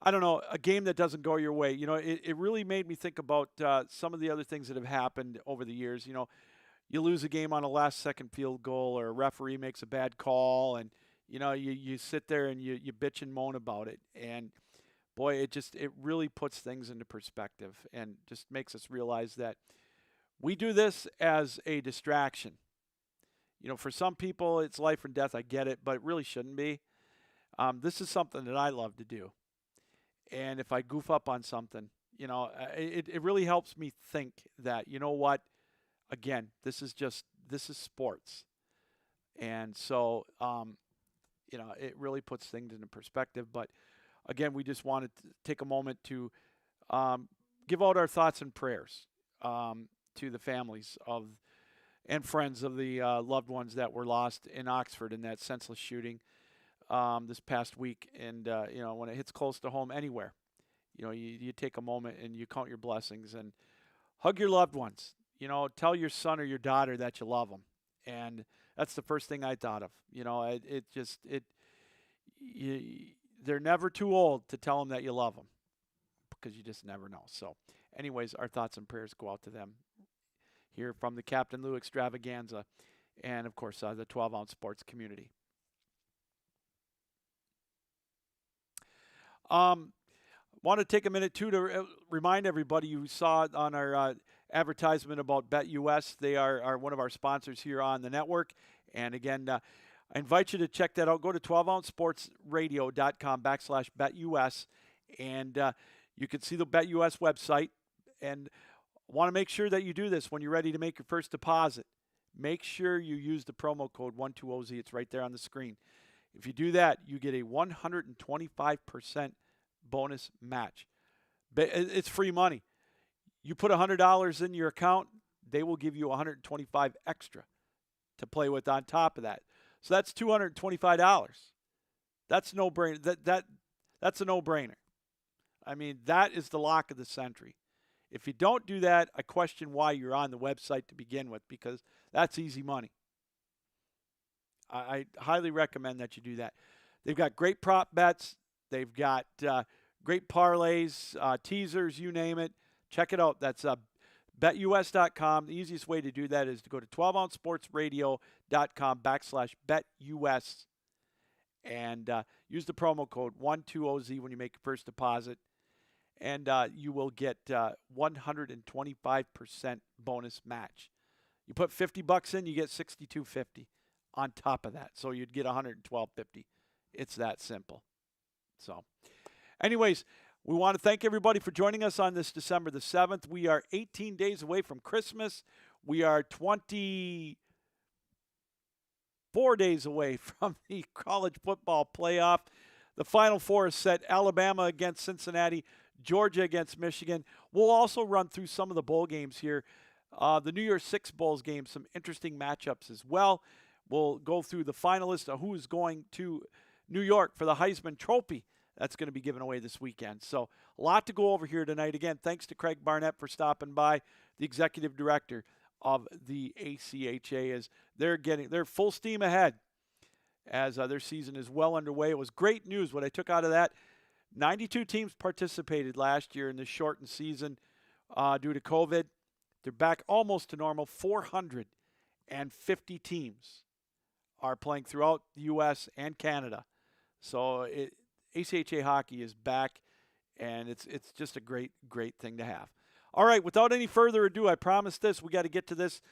I don't know, a game that doesn't go your way. It really made me think about some of the other things that have happened over the years. You lose a game on a last-second field goal, or a referee makes a bad call, and you sit there and you bitch and moan about it. And boy, it really puts things into perspective and just makes us realize that we do this as a distraction. For some people, it's life and death. I get it, but it really shouldn't be. This is something that I love to do. And if I goof up on something, it really helps me think that, what, again, this is sports. And so, it really puts things into perspective. But again, we just wanted to take a moment to give out our thoughts and prayers to the families of and friends of the loved ones that were lost in Oxford in that senseless shooting this past week. And, when it hits close to home anywhere, you take a moment and you count your blessings and hug your loved ones. Tell your son or your daughter that you love them. And that's the first thing I thought of. They're never too old to tell them that you love them, because you just never know. So anyways, our thoughts and prayers go out to them here from the Captain Lou Extravaganza and, of course, the 12-ounce sports community. Want to take a minute, too, to remind everybody, you saw it on our advertisement about BetUS. They are one of our sponsors here on the network. And, again, I invite you to check that out. Go to 12ouncesportsradio.com/BetUS, and you can see the BetUS website. And want to make sure that you do this when you're ready to make your first deposit. Make sure you use the promo code 12OZ. It's right there on the screen. If you do that, you get a 125% bonus match. It's free money. You put $100 in your account, they will give you $125 extra to play with on top of that. So that's $225. That's no-brainer. That's a no-brainer. I mean, that is the lock of the century. If you don't do that, I question why you're on the website to begin with, because that's easy money. I highly recommend that you do that. They've got great prop bets. They've got great parlays, teasers, you name it. Check it out. That's BetUS.com. The easiest way to do that is to go to 12ouncesportsradio.com/BetUS and use the promo code 12OZ when you make your first deposit. And you will get 125% bonus match. You put $50 in, you get $62.50 on top of that. So you'd get $112.50. It's that simple. So anyways, we want to thank everybody for joining us on this December the 7th. We are 18 days away from Christmas. We are 24 days away from the college football playoff. The Final Four is set: Alabama against Cincinnati, Georgia against Michigan. We'll also run through some of the bowl games here. The New Year's Six Bowls games, some interesting matchups as well. We'll go through the finalists of who is going to New York for the Heisman Trophy. That's going to be given away this weekend. So a lot to go over here tonight. Again, thanks to Craig Barnett for stopping by, the executive director of the ACHA, as they're full steam ahead as their season is well underway. It was great news. What I took out of that, 92 teams participated last year in this shortened season due to COVID. They're back almost to normal. 450 teams are playing throughout the U.S. and Canada. So ACHA hockey is back, and it's just a great thing to have. All right, without any further ado, I promise this. We got to get to this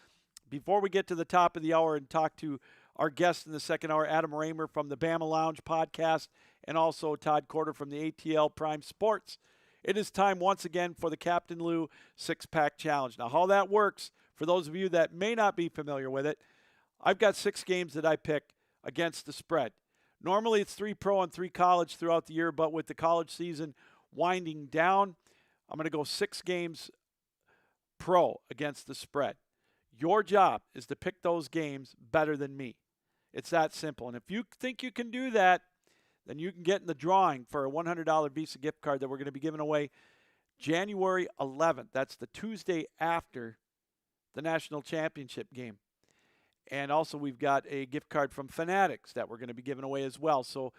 before we get to the top of the hour and talk to our guest in the second hour, Adam Raymer from the Bama Lounge podcast, and also Todd Corder from the ATL Prime Sports. It is time once again for the Captain Lou Six-Pack Challenge. Now, how that works, for those of you that may not be familiar with it, I've got 6 games that I pick against the spread. Normally, it's 3 pro and 3 college throughout the year, but with the college season winding down, I'm going to go 6 games pro against the spread. Your job is to pick those games better than me. It's that simple. And if you think you can do that, then you can get in the drawing for a $100 Visa gift card that we're going to be giving away January 11th. That's the Tuesday after the national championship game. And also we've got a gift card from Fanatics that we're going to be giving away as well. So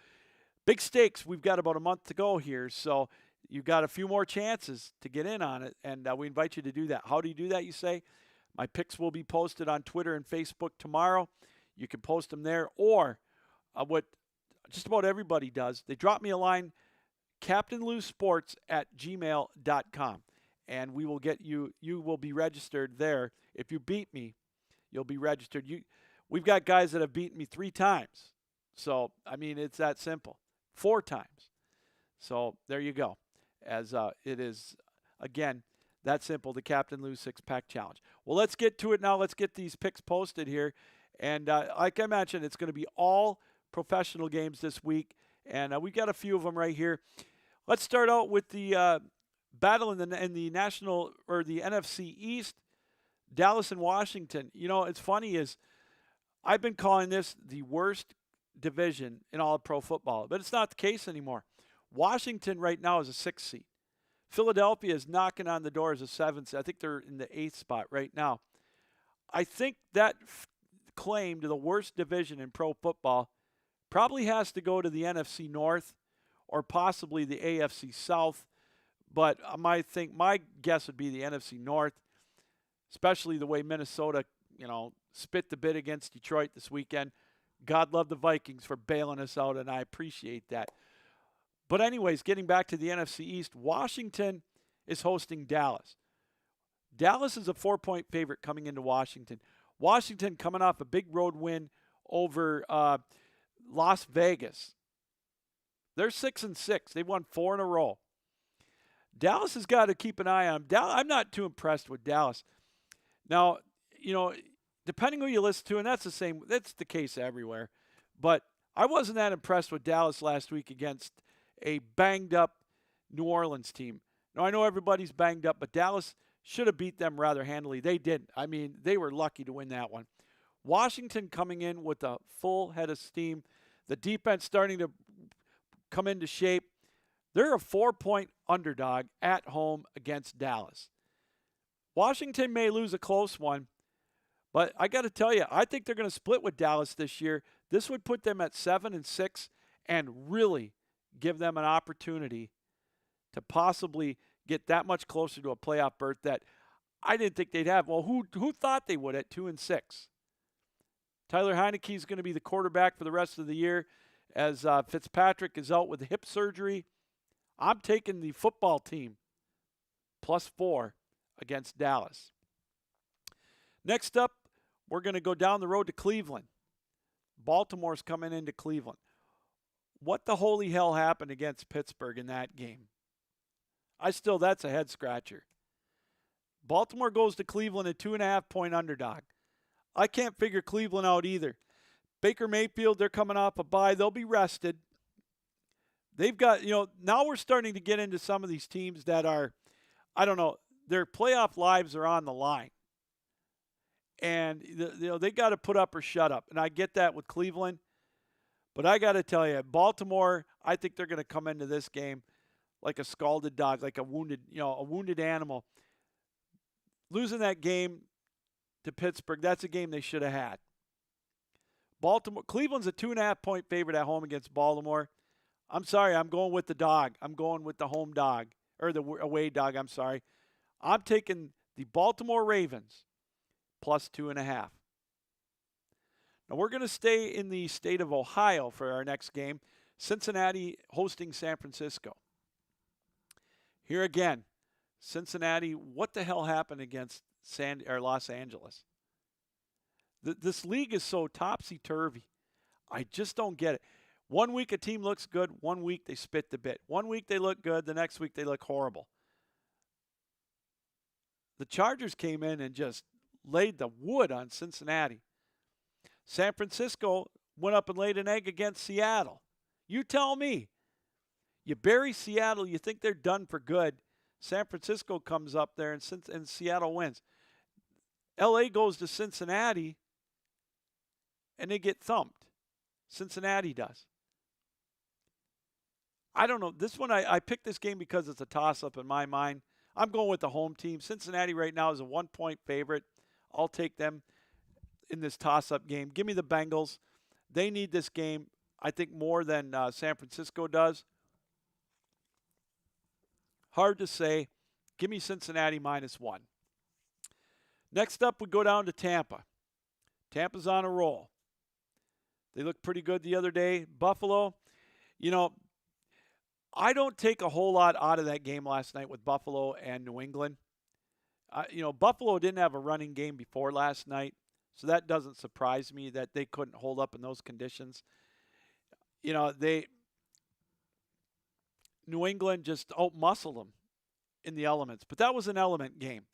big stakes. We've got about a month to go here. So you've got a few more chances to get in on it. And we invite you to do that. How do you do that, you say? My picks will be posted on Twitter and Facebook tomorrow. You can post them there. Or what just about everybody does, they drop me a line, CaptainLouSports@gmail.com. And we will get you will be registered there. If you beat me, you'll be registered. We've got guys that have beaten me 3 times. So, I mean, it's that simple. 4 times. So, there you go. As it is, again, that simple, the Captain Lou 6-Pack Challenge. Well, let's get to it now. Let's get these picks posted here. And like I mentioned, it's going to be all professional games this week. And we've got a few of them right here. Let's start out with the battle in the national or the NFC East. Dallas and Washington. You know, it's funny is I've been calling this the worst division in all of pro football, but it's not the case anymore. Washington right now is a 6th seed. Philadelphia is knocking on the door as a 7th seed. I think they're in the 8th spot right now. I think that claim to the worst division in pro football probably has to go to the NFC North or possibly the AFC South, but my guess would be the NFC North. Especially the way Minnesota, spit the bit against Detroit this weekend. God love the Vikings for bailing us out, and I appreciate that. But anyways, getting back to the NFC East, Washington is hosting Dallas. Dallas is a 4-point favorite coming into Washington. Washington coming off a big road win over Las Vegas. They're 6-6. They've won 4 in a row. Dallas has got to keep an eye on them. I'm not too impressed with Dallas. Now, depending who you listen to, and that's the case everywhere, but I wasn't that impressed with Dallas last week against a banged-up New Orleans team. Now, I know everybody's banged up, but Dallas should have beat them rather handily. They didn't. I mean, they were lucky to win that one. Washington coming in with a full head of steam. The defense starting to come into shape. They're a 4-point underdog at home against Dallas. Washington may lose a close one, but I got to tell you, I think they're going to split with Dallas this year. This would put them at 7-6 and really give them an opportunity to possibly get that much closer to a playoff berth that I didn't think they'd have. Well, who thought they would at 2-6? Tyler Heineke is going to be the quarterback for the rest of the year as Fitzpatrick is out with hip surgery. I'm taking the football team +4 against Dallas. Next up, we're going to go down the road to Cleveland. Baltimore's coming into Cleveland. What the holy hell happened against Pittsburgh in that game? That's a head scratcher. Baltimore goes to Cleveland a 2.5-point underdog. I can't figure Cleveland out either. Baker Mayfield, they're coming off a bye. They'll be rested. They've got, now we're starting to get into some of these teams that are, I don't know, their playoff lives are on the line. And, they got to put up or shut up. And I get that with Cleveland. But I got to tell you, Baltimore, I think they're going to come into this game like a scalded dog, like a wounded animal. Losing that game to Pittsburgh, that's a game they should have had. Cleveland's a 2.5-point favorite at home against Baltimore. I'm sorry, I'm going with the dog. I'm going with the home dog, or the away dog, I'm sorry. I'm taking the Baltimore Ravens +2.5. Now we're going to stay in the state of Ohio for our next game. Cincinnati hosting San Francisco. Here again, Cincinnati, what the hell happened against Los Angeles? This league is so topsy-turvy. I just don't get it. One week a team looks good, one week they spit the bit. One week they look good, the next week they look horrible. The Chargers came in and just laid the wood on Cincinnati. San Francisco went up and laid an egg against Seattle. You tell me. You bury Seattle, you think they're done for good. San Francisco comes up there and Seattle wins. LA goes to Cincinnati and they get thumped. Cincinnati does. I don't know. This one, I picked this game because it's a toss-up in my mind. I'm going with the home team. Cincinnati right now is a 1-point favorite. I'll take them in this toss-up game. Give me the Bengals. They need this game, I think, more than San Francisco does. Hard to say. Give me Cincinnati -1. Next up, we go down to Tampa. Tampa's on a roll. They looked pretty good the other day. Buffalo, I don't take a whole lot out of that game last night with Buffalo and New England. Buffalo didn't have a running game before last night, so that doesn't surprise me that they couldn't hold up in those conditions. New England just out-muscled them in the elements, but that was an element game.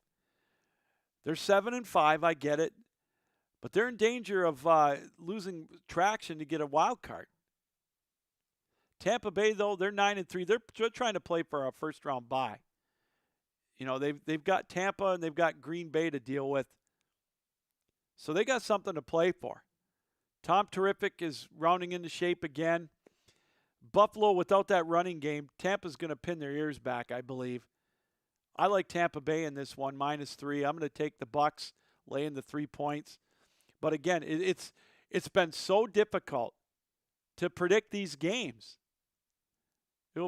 They're 7-5, I get it, but they're in danger of losing traction to get a wild card. Tampa Bay, though, they're 9-3. They're trying to play for a first-round bye. They've got Tampa and they've got Green Bay to deal with, so they got something to play for. Tom Terrific is rounding into shape again. Buffalo, without that running game, Tampa's going to pin their ears back, I believe. I like Tampa Bay in this one, -3. I'm going to take the Bucs, laying the 3 points. But again, it's been so difficult to predict these games.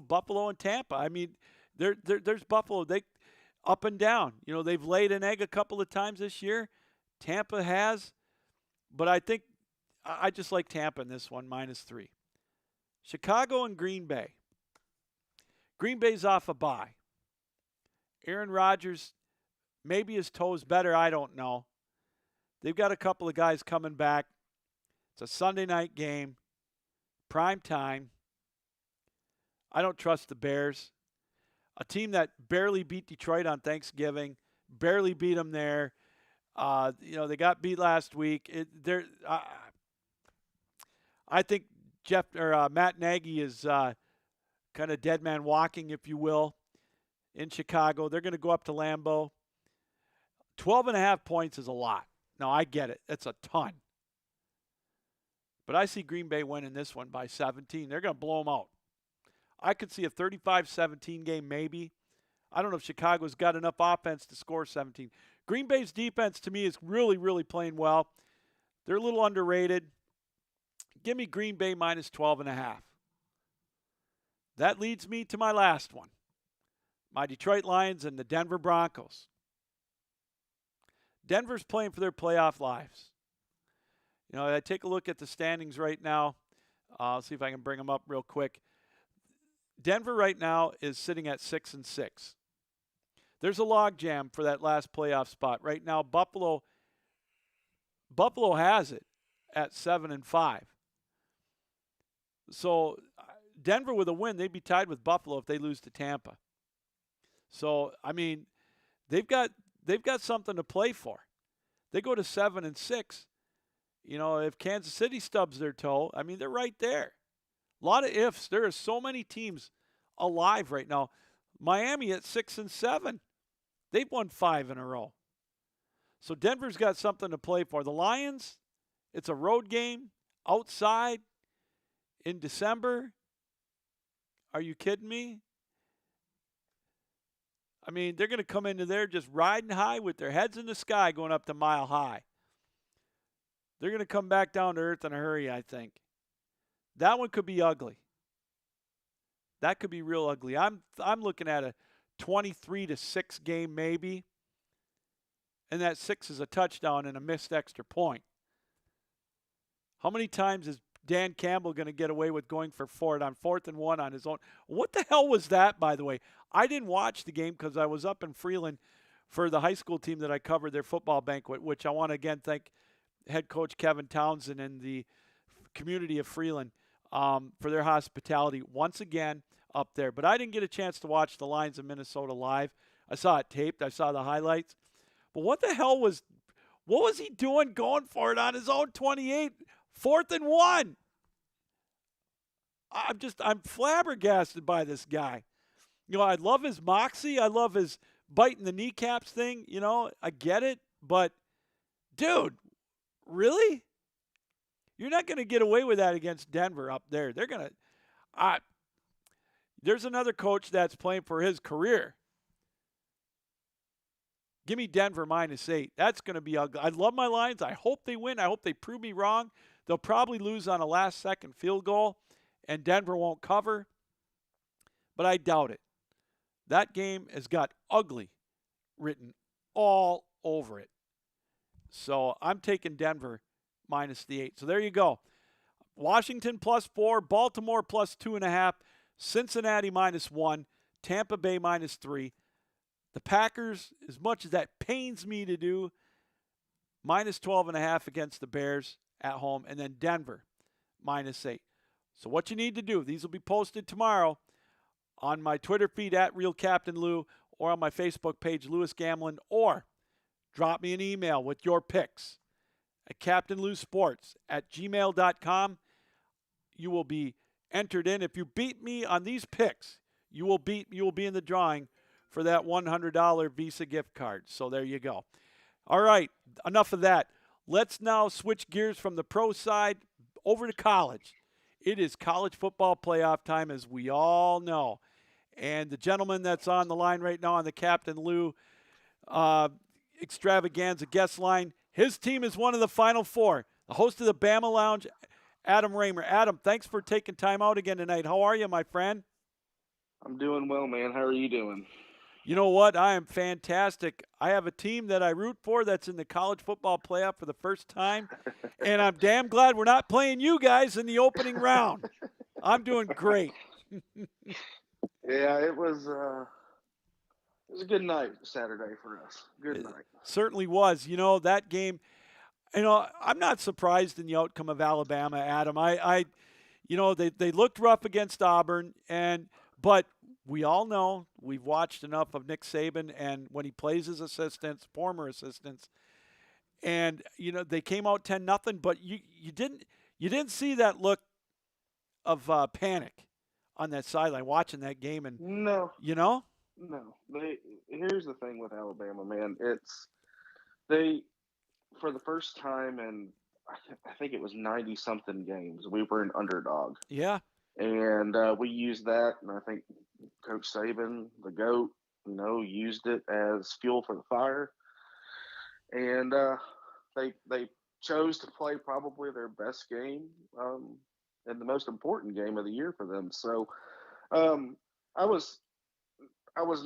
Buffalo and Tampa. I mean, there's Buffalo. They up and down. They've laid an egg a couple of times this year. Tampa has, but I think I just like Tampa in this one, -3. Chicago and Green Bay. Green Bay's off a bye. Aaron Rodgers, maybe his toe's better, I don't know. They've got a couple of guys coming back. It's a Sunday night game, prime time. I don't trust the Bears. A team that barely beat Detroit on Thanksgiving, barely beat them there. They got beat last week. I think Matt Nagy is kind of dead man walking, if you will, in Chicago. They're going to go up to Lambeau. 12.5 points is a lot. Now, I get it. That's a ton. But I see Green Bay winning this one by 17. They're going to blow them out. I could see a 35-17 game maybe. I don't know if Chicago's got enough offense to score 17. Green Bay's defense, to me, is really, really playing well. They're a little underrated. Give me Green Bay -12.5. That leads me to my last one. My Detroit Lions and the Denver Broncos. Denver's playing for their playoff lives. I take a look at the standings right now. I'll see if I can bring them up real quick. Denver right now is sitting at 6-6. There's a logjam for that last playoff spot. Right now, Buffalo has it at 7-5. So Denver with a win, they'd be tied with Buffalo if they lose to Tampa. So, I mean, they've got something to play for. They go to 7-6. If Kansas City stubs their toe, I mean, they're right there. A lot of ifs. There are so many teams alive right now. Miami at 6-7. They've won 5 in a row. So Denver's got something to play for. The Lions, it's a road game outside in December. Are you kidding me? I mean, they're going to come into there just riding high with their heads in the sky going up to Mile High. They're going to come back down to earth in a hurry, I think. That one could be ugly. That could be real ugly. I'm looking at a 23-6 game maybe. And that 6 is a touchdown and a missed extra point. How many times is Dan Campbell going to get away with going for 4 on 4th and 1 on his own? What the hell was that, by the way? I didn't watch the game because I was up in Freeland for the high school team that I covered, their football banquet, which I want to again thank head coach Kevin Townsend and the community of Freeland for their hospitality once again up there. But I didn't get a chance to watch the Lions of Minnesota live. I saw it taped. I saw the highlights. But what was he doing going for it on his own 28, 4th and 1? I'm flabbergasted by this guy. I love his moxie. I love his biting the kneecaps thing. I get it. But, dude, really? You're not going to get away with that against Denver up there. They're going to there's another coach that's playing for his career. Give me Denver -8. That's going to be ugly. I love my Lions. I hope they win. I hope they prove me wrong. They'll probably lose on a last-second field goal, and Denver won't cover. But I doubt it. That game has got ugly written all over it. So I'm taking Denver -8. So there you go. Washington +4, Baltimore +2.5, Cincinnati -1, Tampa Bay -3. The Packers, as much as that pains me to do, -12.5 against the Bears at home, and then Denver -8. So what you need to do, these will be posted tomorrow on my Twitter feed at RealCaptainLou or on my Facebook page, Lewis Gamlin, or drop me an email with your picks at CaptainLouSports@gmail.com. You will be entered in. If you beat me on these picks, you will be in the drawing for that $100 Visa gift card. So there you go. All right, enough of that. Let's now switch gears from the pro side over to college. It is college football playoff time, as we all know. And the gentleman that's on the line right now on the Captain Lou Extravaganza guest line, his team is one of the Final Four. The host of the Bama Lounge, Adam Raymer. Adam, thanks for taking time out again tonight. How are you, my friend? I'm doing well, man. How are you doing? You know what? I am fantastic. I have a team that I root for that's in the college football playoff for the first time, and I'm damn glad we're not playing you guys in the opening round. I'm doing great. Yeah, it was a good night Saturday for us. Good night. Certainly was. That game, I'm not surprised in the outcome of Alabama, Adam. They looked rough against Auburn, but we all know, we've watched enough of Nick Saban and when he plays his assistants, former assistants, and they came out 10-0, but you didn't see that look of panic on that sideline watching that game, and No. No. Here's the thing with Alabama, man. They for the first time in I think it was 90-something games, we were an underdog. Yeah. And we used that, and I think Coach Saban, the GOAT, used it as fuel for the fire. And they chose to play probably their best game and the most important game of the year for them. So I was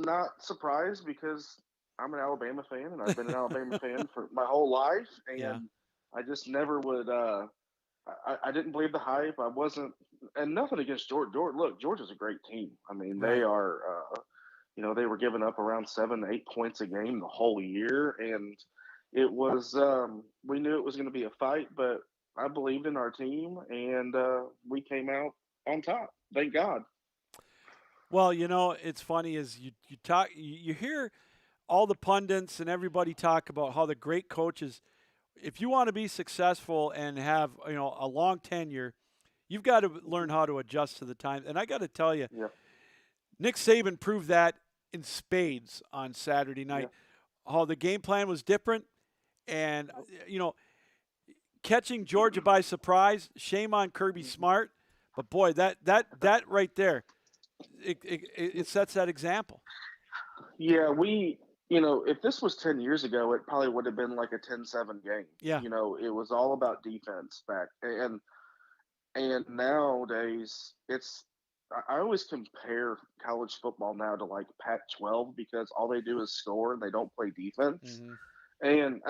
not surprised because I'm an Alabama fan, and I've been an Alabama fan for my whole life, and Yeah. I just never would. I didn't believe the hype. I wasn't, and nothing against Georgia. Look, Georgia's a great team. I mean, Right. they are. They were giving up around 7-8 points a game the whole year, and it was. We knew it was going to be a fight, but I believed in our team, and we came out on top. Thank God. Well, it's funny is you hear all the pundits and everybody talk about how the great coaches, if you want to be successful and have a long tenure, you've got to learn how to adjust to the time. And I got to tell you, Yeah. Nick Saban proved that in spades on Saturday night. Yeah. How the game plan was different, and catching Georgia by surprise. Shame on Kirby Smart, but boy, that right there, it sets that example. Yeah, if this was 10 years ago, it probably would have been like a 10-7 game. Yeah. It was all about defense back. And nowadays, I always compare college football now to like Pac-12 because all they do is score and they don't play defense. Mm-hmm. And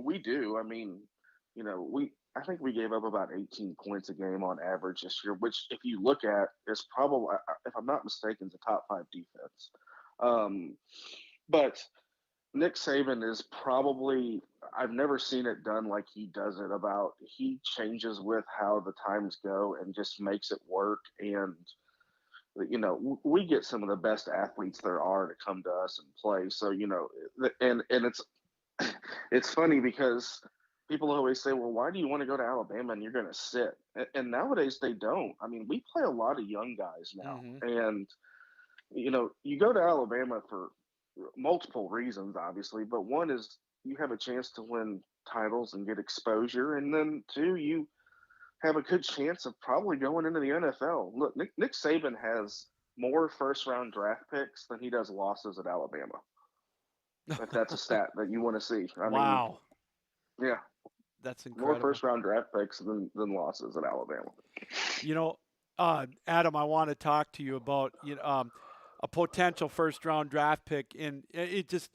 we do. I mean, I think we gave up about 18 points a game on average this year, which if you look at is probably, if I'm not mistaken, is a top 5 defense. But Nick Saban is probably, I've never seen it done like he does it. He changes with how the times go and just makes it work. And, we get some of the best athletes there are to come to us and play. So, and it's funny because people always say, well, why do you want to go to Alabama and you're going to sit? And nowadays they don't. I mean, we play a lot of young guys now. Mm-hmm. And you go to Alabama for multiple reasons, obviously, but one is you have a chance to win titles and get exposure, and then two, you have a good chance of probably going into the NFL. Look, Nick Saban has more first round draft picks than he does losses at Alabama. If that's a stat that you want to see. I mean, Wow, yeah, that's more incredible. first round draft picks than losses at Alabama. You know, Adam, I want to talk to you about a potential first round draft pick, and it just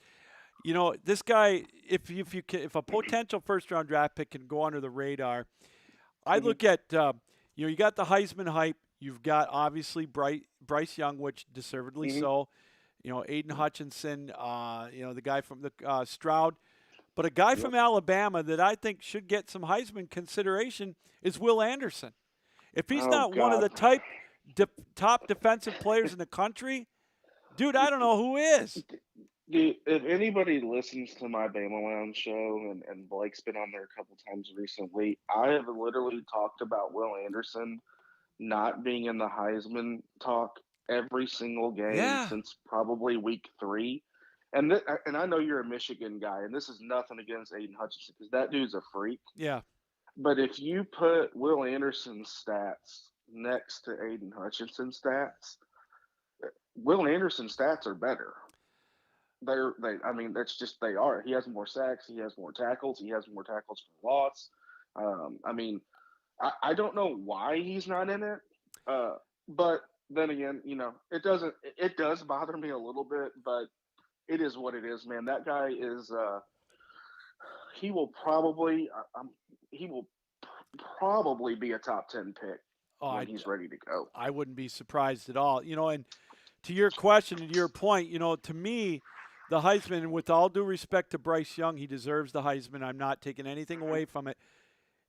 this guy, if a potential first round draft pick can go under the radar, I Mhm. look at you got the Heisman hype, you've got obviously Bryce Young, which deservedly Mhm. so, Aiden Hutchinson, the guy from the Stroud, but a guy Yep. from Alabama that I think should get some Heisman consideration is Will Anderson. If he's Oh not one of God. the top defensive players in the country, dude, I don't know who is. Dude, if anybody listens to my Bama Lounge show, and Blake's been on there a couple times recently, I have literally talked about Will Anderson not being in the Heisman talk every single game Yeah, since probably week 3. And I know you're a Michigan guy, and this is nothing against Aiden Hutchinson because that dude's a freak. yeah. But if you put Will Anderson's stats next to Aiden Hutchinson's stats, Will Anderson's stats are better. I mean, that's just they are. He has more sacks. He has more tackles. He has more tackles for loss. I mean, I don't know why he's not in it. But then again, it doesn't. It does bother me a little bit, but it is what it is, man. That guy is. He will probably. He will probably be a top 10 pick Oh, when he's ready to go. I wouldn't be surprised at all. And to your question and to your point, to me, the Heisman, and with all due respect to Bryce Young, he deserves the Heisman. I'm not taking anything away from it.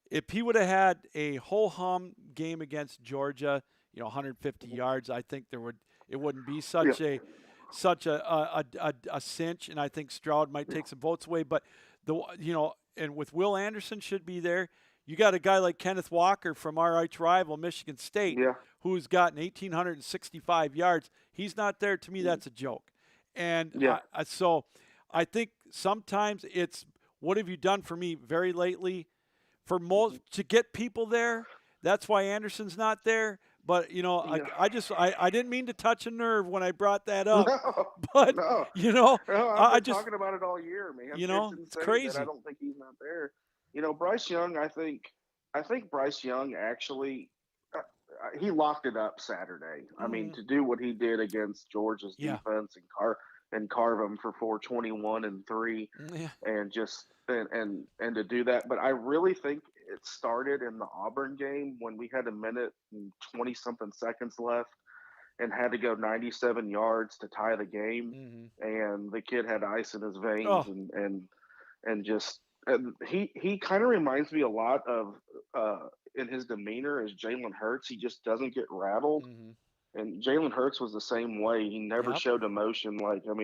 If he would have had a whole hum game against Georgia, 150 yards, I think it wouldn't be such Yeah. a cinch, and I think Stroud might take some votes away. But and with Will Anderson should be there. You got a guy like Kenneth Walker from our arch rival Michigan State, Yeah. who's gotten 1,865 yards. He's not there. To me, that's a joke. And Yeah. so I think sometimes it's what have you done for me very lately? For most to get people there, that's why Anderson's not there. But Yeah. I didn't mean to touch a nerve when I brought that up. No. But No. No, I've I been just talking about it all year, man. It's it's insane that I crazy. don't think he's not there. Bryce Young. I think Bryce Young actually he locked it up Saturday. I mean, Mhm. to do what he did against Georgia's Yeah. defense and carve them for 421 and 3, Yeah. and just and to do that. But I really think it started in the Auburn game when we had a minute and 20 something seconds left and had to go 97 yards to tie the game, Mhm. and the kid had ice in his veins, Oh. and he kind of reminds me a lot of in his demeanor as Jalen Hurts. He just doesn't get rattled. Mhm. And Jalen Hurts was the same way. He never Yep. showed emotion.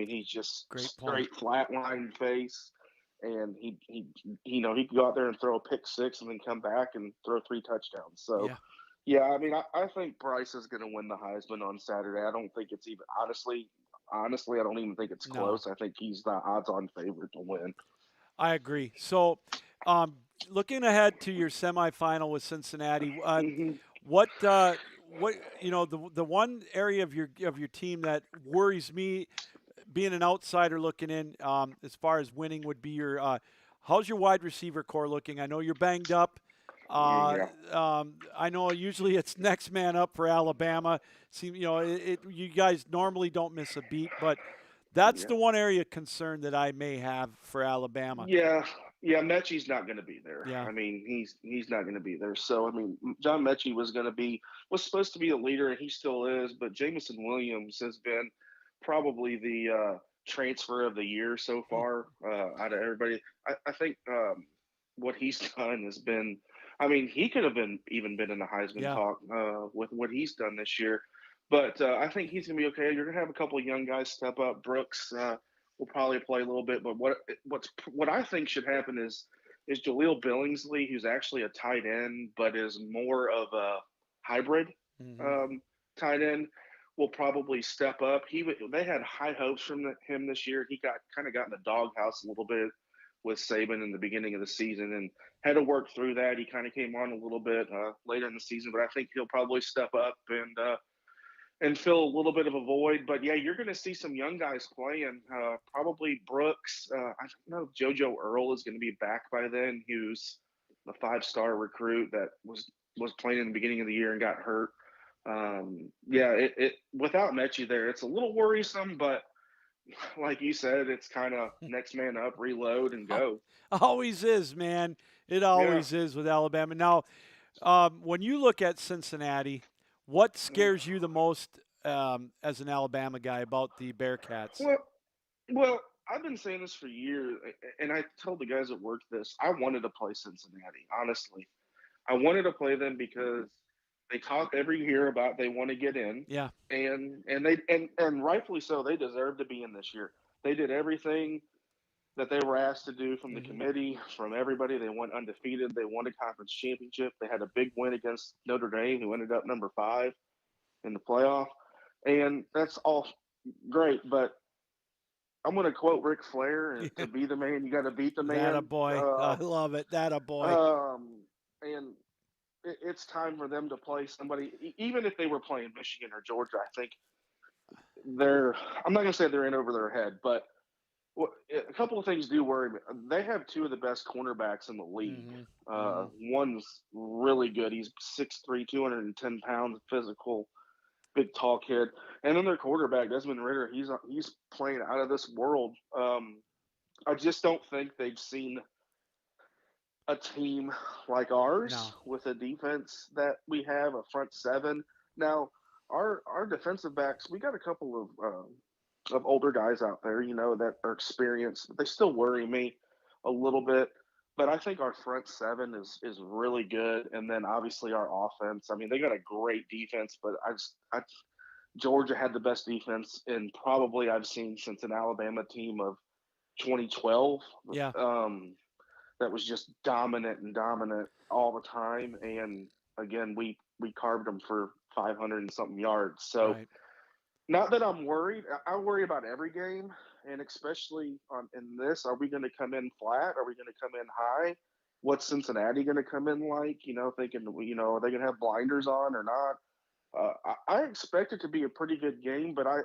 He's just Great point. straight flatline face. And he could go out there and throw a pick six and then come back and throw 3 touchdowns. So Yeah. yeah, I mean, I think Bryce is going to win the Heisman on Saturday. I don't think it's even honestly, I don't even think it's No, close. I think he's the odds-on favorite to win. I agree. So, um, looking ahead to your semifinal with Cincinnati, Hmm. what the one area of your team that worries me, being an outsider looking in, as far as winning, would be your how's your wide receiver core looking? I know you're banged up. Yeah, I know usually it's next man up for Alabama. See, you guys normally don't miss a beat, but that's yeah, the one area of concern that I may have for Alabama. yeah, yeah. Mechie's not going to be there. Yeah. I mean, he's not going to be there. So I mean, John Mechie was supposed to be a leader, and he still is. But Jamison Williams has been probably the transfer of the year so far out of everybody. I think what he's done has been. I mean, he could have been in the Heisman Yeah. talk with what he's done this year. But I think he's going to be okay. You're going to have a couple of young guys step up. Brooks will probably play a little bit. But what I think should happen is Jaleel Billingsley, who's actually a tight end, but is more of a hybrid Mhm. tight end, will probably step up. They had high hopes from him this year. He got in the doghouse a little bit with Saban in the beginning of the season and had to work through that. He kind of came on a little bit later in the season, but I think he'll probably step up and fill a little bit of a void. But yeah, you're going to see some young guys playing. Probably Brooks. I know JoJo Earl is going to be back by then. Who's the 5-star recruit that was playing in the beginning of the year and got hurt. Yeah, it without Mechie there, it's a little worrisome, but like you said, it's kind of next man up, reload, and go. Always is, man. It always is with Alabama. Now, when you look at Cincinnati, what scares you the most as an Alabama guy about the Bearcats? Well, I've been saying this for years, and I told the guys at work this. I wanted to play Cincinnati, honestly. I wanted to play them because they talk every year about they want to get in. Yeah. And rightfully so, they deserve to be in this year. They did everything that they were asked to do from the committee, from everybody. They went undefeated. They won a conference championship. They had a big win against Notre Dame, who ended up number 5 in the playoff. And that's all great, but I'm going to quote Ric Flair, and to be the man, you got to beat the man. That a boy. I love it. That a boy. And it's time for them to play somebody, even if they were playing Michigan or Georgia. I think I'm not going to say they're in over their head, but a couple of things do worry me. They have 2 of the best cornerbacks in the league. One's really good. He's 6'3", 210 pounds, physical, big tall kid. And then their quarterback, Desmond Ridder, he's playing out of this world. I just don't think they've seen a team like ours with a defense that we have, a front 7. Now, our defensive backs, we got a couple of older guys out there, that are experienced. They still worry me a little bit, but I think our front 7 is really good. And then obviously our offense. I mean, they got a great defense, but Georgia had the best defense in probably I've seen since an Alabama team of 2012. Yeah. That was just dominant all the time. And again, we carved them for 500 and something yards. So not that I'm worried. I worry about every game, and especially in this. Are we going to come in flat? Are we going to come in high? What's Cincinnati going to come in like? Thinking, are they going to have blinders on or not? I expect it to be a pretty good game, but I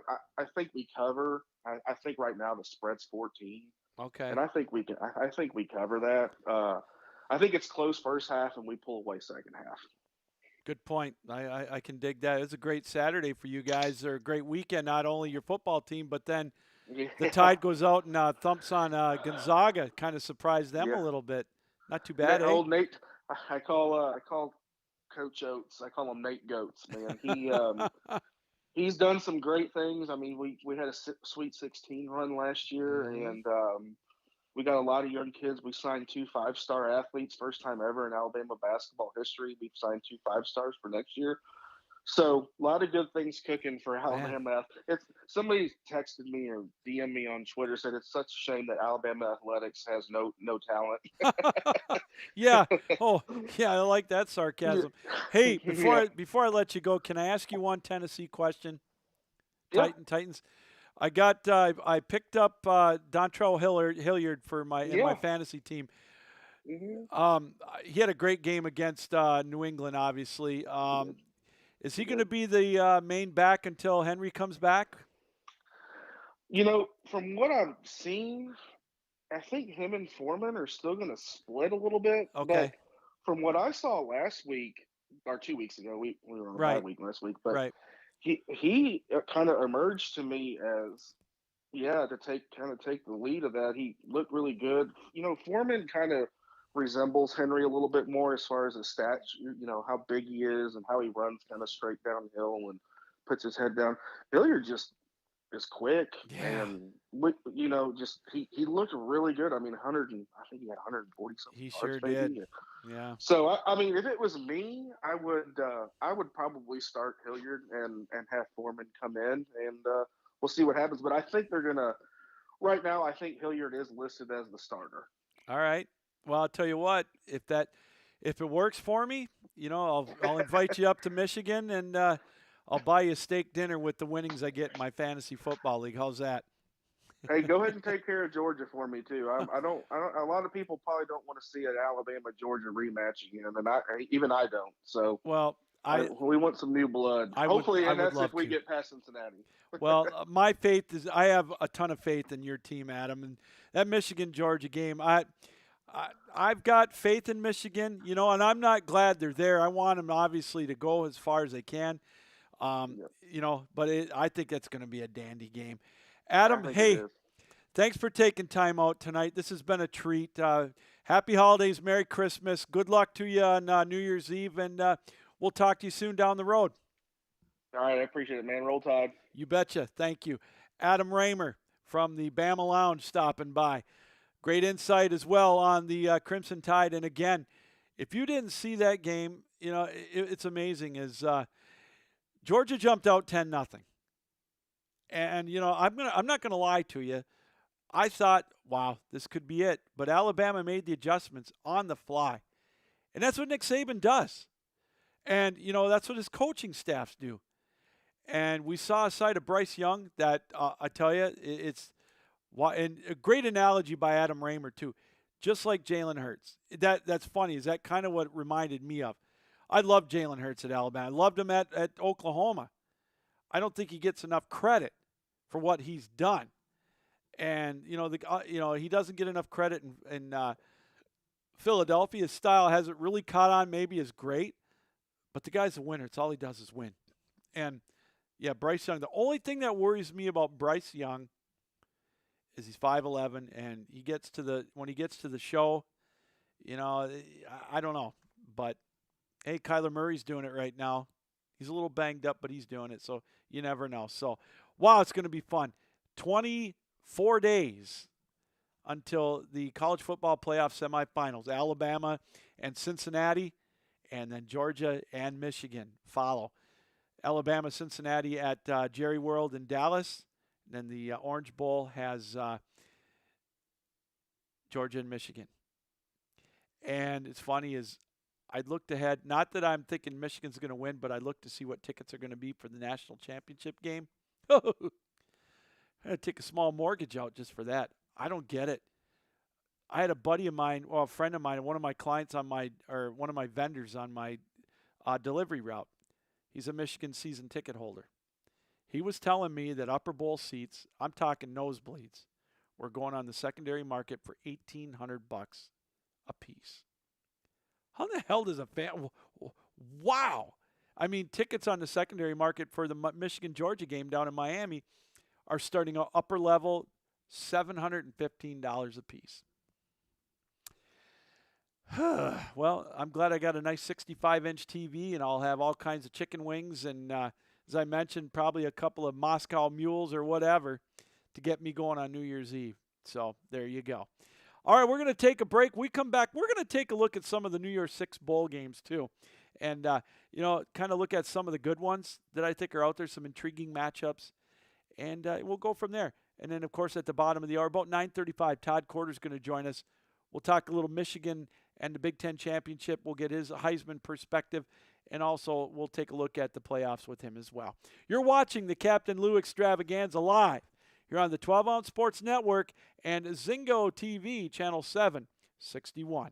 think we cover. I think right now the spread's 14. Okay. And I think we can. I think we cover that. I think it's close first half, and we pull away second half. Good point. I can dig that. It's a great Saturday for you guys. Or a great weekend, not only your football team, but then the Tide goes out and thumps on Gonzaga. Kind of surprised them a little bit. Not too bad. Old Nate. I call Coach Oates. I call him Nate Goats, man. He's done some great things. I mean, we had a Sweet 16 run last year, and we got a lot of young kids. We signed 2 5-star athletes, first time ever in Alabama basketball history. We've signed 2 5-stars for next year. So a lot of good things cooking for Alabama. Somebody texted me or DM'd me on Twitter, said it's such a shame that Alabama athletics has no talent. Yeah. Oh, yeah. I like that sarcasm. Hey, before I let you go, can I ask you one Tennessee question? Yeah. Titans. I picked up Dontrell Hilliard for in my fantasy team. He had a great game against New England, obviously. Is he going to be the main back until Henry comes back? From what I've seen, I think him and Foreman are still going to split a little bit. Okay. But from what I saw last week, or 2 weeks ago, we were on a bye week last week, but he kind of emerged to me as, to take the lead of that. He looked really good. Foreman kind of resembles Henry a little bit more as far as his stats, how big he is and how he runs kind of straight downhill and puts his head down. Hilliard just is quick and he looked really good. I mean, I think he had 140 something. He sure did. Yeah. So I mean, if it was me, I would probably start Hilliard and have Foreman come in, and we'll see what happens. But I think they're gonna. Right now, I think Hilliard is listed as the starter. All right. Well, I'll tell you what. If it works for me, I'll invite you up to Michigan, and I'll buy you a steak dinner with the winnings I get in my fantasy football league. How's that? Hey, go ahead and take care of Georgia for me too. I don't. A lot of people probably don't want to see an Alabama Georgia rematch again, and I don't. So, Well, we want some new blood. Hopefully, and that's if we get past Cincinnati. Well, my faith is I have a ton of faith in your team, Adam, and that Michigan Georgia game. I've got faith in Michigan, and I'm not glad they're there. I want them obviously to go as far as they can, but I think it's going to be a dandy game. Adam, hey, thanks for taking time out tonight. This has been a treat. Happy holidays, Merry Christmas. Good luck to you on New Year's Eve, and we'll talk to you soon down the road. All right, I appreciate it, man. Roll Tide. You betcha. Thank you. Adam Raymer from the Bama Lounge stopping by. Great insight as well on the Crimson Tide. And again, if you didn't see that game, it's amazing. Georgia jumped out 10-0. And, I'm not going to lie to you. I thought, wow, this could be it. But Alabama made the adjustments on the fly. And that's what Nick Saban does. And, that's what his coaching staffs do. And we saw a side of Bryce Young that, I tell you, and a great analogy by Adam Raymer, too. Just like Jalen Hurts. That's funny. Is that kind of what it reminded me of? I loved Jalen Hurts at Alabama. I loved him at Oklahoma. I don't think he gets enough credit for what he's done. And, he doesn't get enough credit in Philadelphia. His style hasn't really caught on maybe as great. But the guy's a winner. It's all he does is win. And, yeah, Bryce Young. The only thing that worries me about Bryce Young is he's 5'11", and when he gets to the show, I don't know. But, hey, Kyler Murray's doing it right now. He's a little banged up, but he's doing it, so you never know. So, wow, it's going to be fun. 24 days until the college football playoff semifinals. Alabama and Cincinnati, and then Georgia and Michigan follow. Alabama, Cincinnati at Jerry World in Dallas. And then the Orange Bowl has Georgia and Michigan. And it's funny is I looked ahead, not that I'm thinking Michigan's going to win, but I looked to see what tickets are going to be for the national championship game. I had to take a small mortgage out just for that. I don't get it. I had a buddy of mine, a friend of mine, one of my clients one of my vendors on my delivery route. He's a Michigan season ticket holder. He was telling me that upper bowl seats, I'm talking nosebleeds, were going on the secondary market for $1,800 a piece. How the hell does a fan? Wow. I mean, tickets on the secondary market for the Michigan-Georgia game down in Miami are starting at upper level, $715 a piece. Well, I'm glad I got a nice 65-inch TV, and I'll have all kinds of chicken wings and, as I mentioned, probably a couple of Moscow mules or whatever to get me going on New Year's Eve. So there you go. All right, we're going to take a break. We come back. We're going to take a look at some of the New Year's Six bowl games too, and kind of look at some of the good ones that I think are out there, some intriguing matchups, and we'll go from there. And then, of course, at the bottom of the hour, about 9:35, Todd Corder's going to join us. We'll talk a little Michigan and the Big Ten Championship. We'll get his Heisman perspective, and also we'll take a look at the playoffs with him as well. You're watching the Captain Lou Extravaganza live here on the 12-Ounce Sports Network and Zingo TV, Channel 761.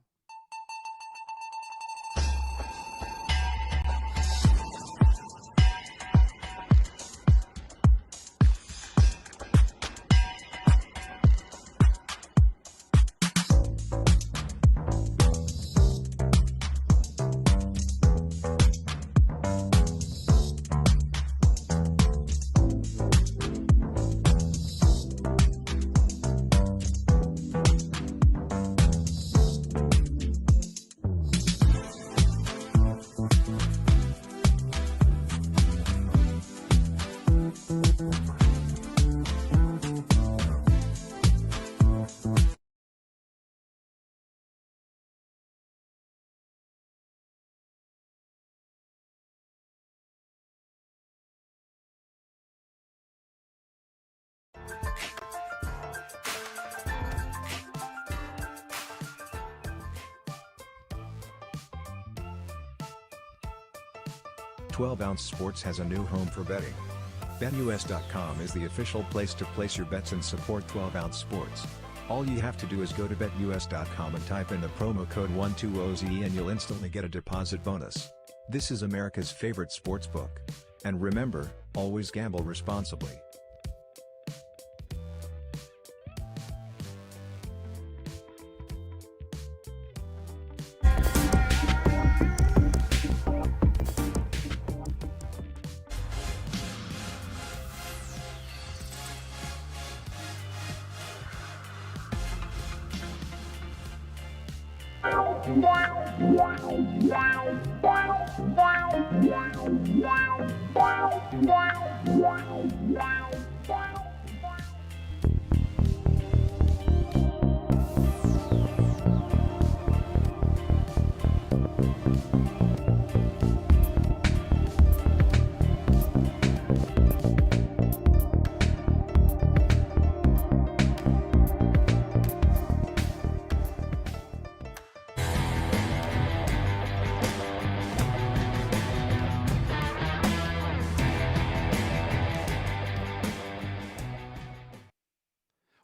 12 Ounce Sports has a new home for betting. BetUS.com is the official place to place your bets and support 12 Ounce Sports. All you have to do is go to BetUS.com and type in the promo code 120OZE and you'll instantly get a deposit bonus. This is America's favorite sports book. And remember, always gamble responsibly.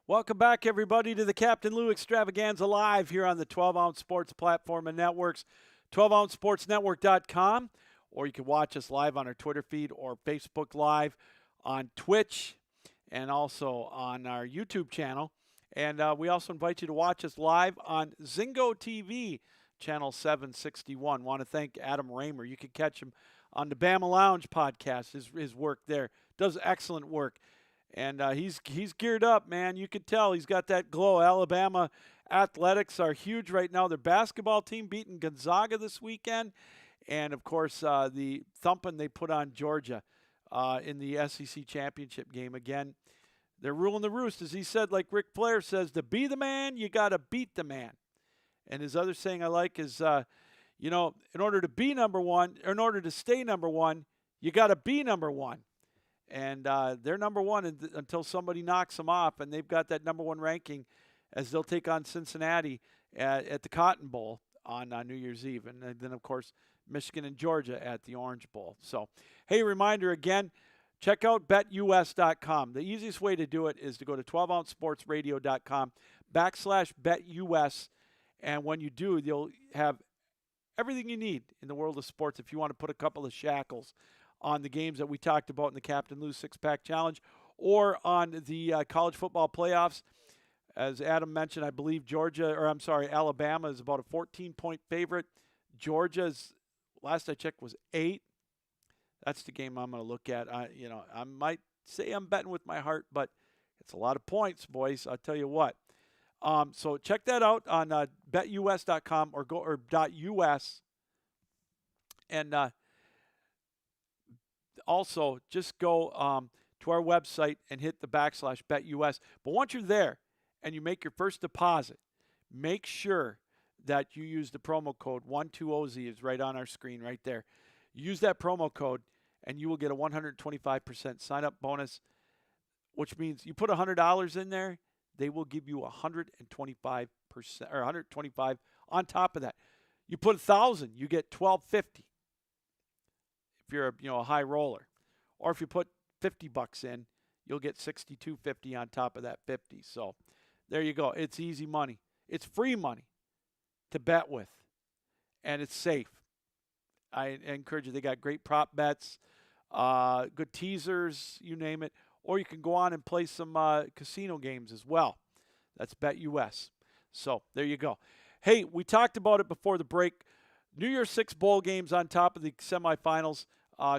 Welcome back, everybody, to the Captain Lou Extravaganza Live here on the 12-Ounce Sports Platform and Networks, 12OunceSportsNetwork.com, or you can watch us live on our Twitter feed or Facebook Live on Twitch and also on our YouTube channel. And we also invite you to watch us live on Zingo TV, channel 761. Want to thank Adam Raymer. You can catch him on the Bama Lounge podcast, his work there. Does excellent work. And he's geared up, man. You can tell he's got that glow. Alabama athletics are huge right now. Their basketball team beating Gonzaga this weekend. And, of course, the thumping they put on Georgia in the SEC championship game. Again, they're ruling the roost. As he said, like Ric Flair says, to be the man, you got to beat the man. And his other saying I like is, in order to be number one, or in order to stay number one, you got to be number one. And they're number one until somebody knocks them off, and they've got that number one ranking as they'll take on Cincinnati at the Cotton Bowl on New Year's Eve. And then, of course, Michigan and Georgia at the Orange Bowl. So, hey, reminder again, check out BetUS.com. The easiest way to do it is to go to 12OunceSportsRadio.com/BetUS. And when you do, you'll have everything you need in the world of sports if you want to put a couple of shackles on the games that we talked about in the Captain Lou Six-Pack Challenge or on the college football playoffs. As Adam mentioned, I believe Alabama is about a 14-point favorite. Georgia's, last I checked, was 8. That's the game I'm going to look at. I might say I'm betting with my heart, but it's a lot of points, boys. I'll tell you what. So check that out on BetUS.com or .us. And also, just go to our website and hit the /BetUS. But once you're there and you make your first deposit, make sure that you use the promo code 120Z. It's right on our screen right there. Use that promo code, and you will get a 125% sign-up bonus, which means you put $100 in there, they will give you 125% or 125 on top of that. You put $1,000, you get $1,250. If you're a high roller, or if you put $50 in, you'll get $62.50 on top of that 50. So there you go. It's easy money. It's free money to bet with, and it's safe. I encourage you. They got great prop bets, good teasers, you name it. Or you can go on and play some casino games as well. That's BetUS. So there you go. Hey, we talked about it before the break. New Year's Six bowl games on top of the semifinals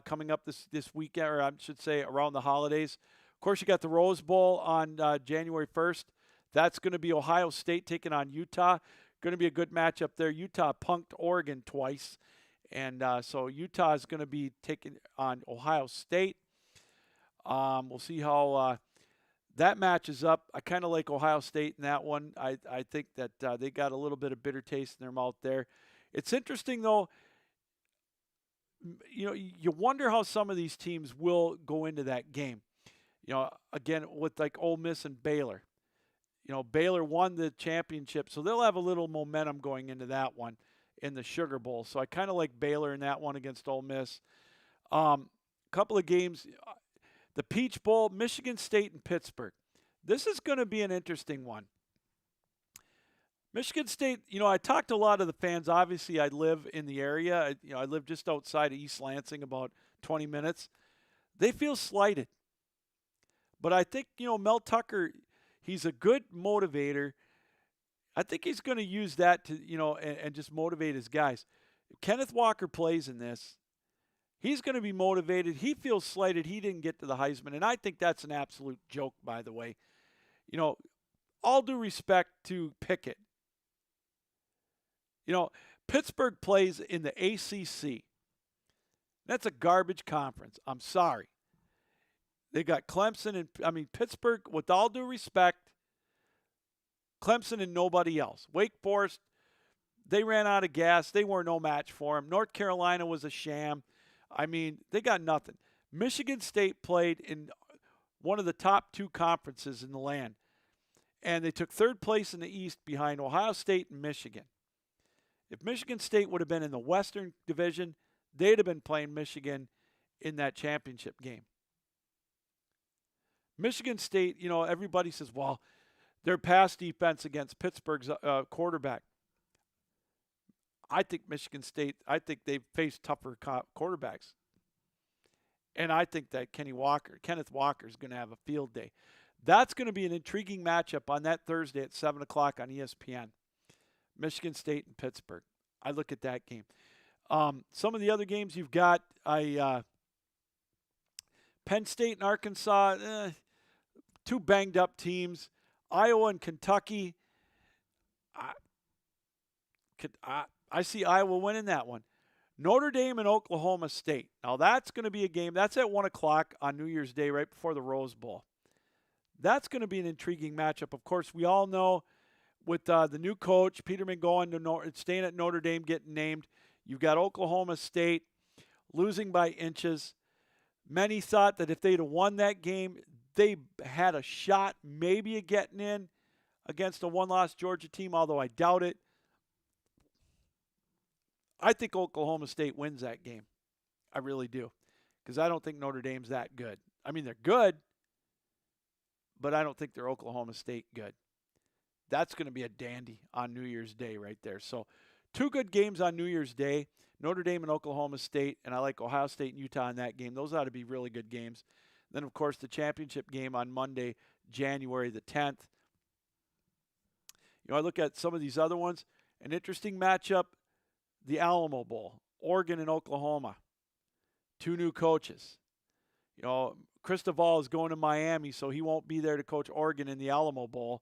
coming up this weekend, or I should say around the holidays. Of course, you got the Rose Bowl on January 1st. That's going to be Ohio State taking on Utah. Going to be a good matchup there. Utah punked Oregon twice. And so Utah is going to be taking on Ohio State. We'll see how that matches up. I kind of like Ohio State in that one. I think that they got a little bit of bitter taste in their mouth there. It's interesting, though. You wonder how some of these teams will go into that game. Again, with like Ole Miss and Baylor. Baylor won the championship, so they'll have a little momentum going into that one in the Sugar Bowl. So I kind of like Baylor in that one against Ole Miss. Couple of games. The Peach Bowl, Michigan State and Pittsburgh. This is going to be an interesting one. Michigan State, I talked to a lot of the fans. Obviously, I live in the area. I live just outside of East Lansing, about 20 minutes. They feel slighted. But I think, Mel Tucker, he's a good motivator. I think he's going to use that to, and just motivate his guys. If Kenneth Walker plays in this, he's going to be motivated. He feels slighted. He didn't get to the Heisman. And I think that's an absolute joke, by the way. All due respect to Pickett. Pittsburgh plays in the ACC. That's a garbage conference. I'm sorry. They got Clemson and, Pittsburgh, with all due respect, Clemson and nobody else. Wake Forest, they ran out of gas. They were no match for them. North Carolina was a sham. They got nothing. Michigan State played in one of the top 2 conferences in the land. And they took 3rd place in the East behind Ohio State and Michigan. If Michigan State would have been in the Western Division, they'd have been playing Michigan in that championship game. Michigan State, everybody says, well, their pass defense against Pittsburgh's quarterback. I think Michigan State, they've faced tougher quarterbacks. And I think that Kenneth Walker is going to have a field day. That's going to be an intriguing matchup on that Thursday at 7 o'clock on ESPN. Michigan State and Pittsburgh. I look at that game. Some of the other games you've got, Penn State and Arkansas, 2 banged up teams. Iowa and Kentucky, I see Iowa winning that one. Notre Dame and Oklahoma State. Now that's going to be a game. That's at 1 o'clock on New Year's Day, right before the Rose Bowl. That's going to be an intriguing matchup. Of course, we all know with the new coach, Peterman staying at Notre Dame, getting named. You've got Oklahoma State losing by inches. Many thought that if they'd have won that game, they had a shot maybe of getting in against a one-loss Georgia team, although I doubt it. I think Oklahoma State wins that game. I really do. Because I don't think Notre Dame's that good. They're good, but I don't think they're Oklahoma State good. That's going to be a dandy on New Year's Day right there. So 2 good games on New Year's Day, Notre Dame and Oklahoma State, and I like Ohio State and Utah in that game. Those ought to be really good games. Then, of course, the championship game on Monday, January the 10th. I look at some of these other ones. An interesting matchup, the Alamo Bowl, Oregon and Oklahoma. 2 new coaches. Cristobal is going to Miami, so he won't be there to coach Oregon in the Alamo Bowl.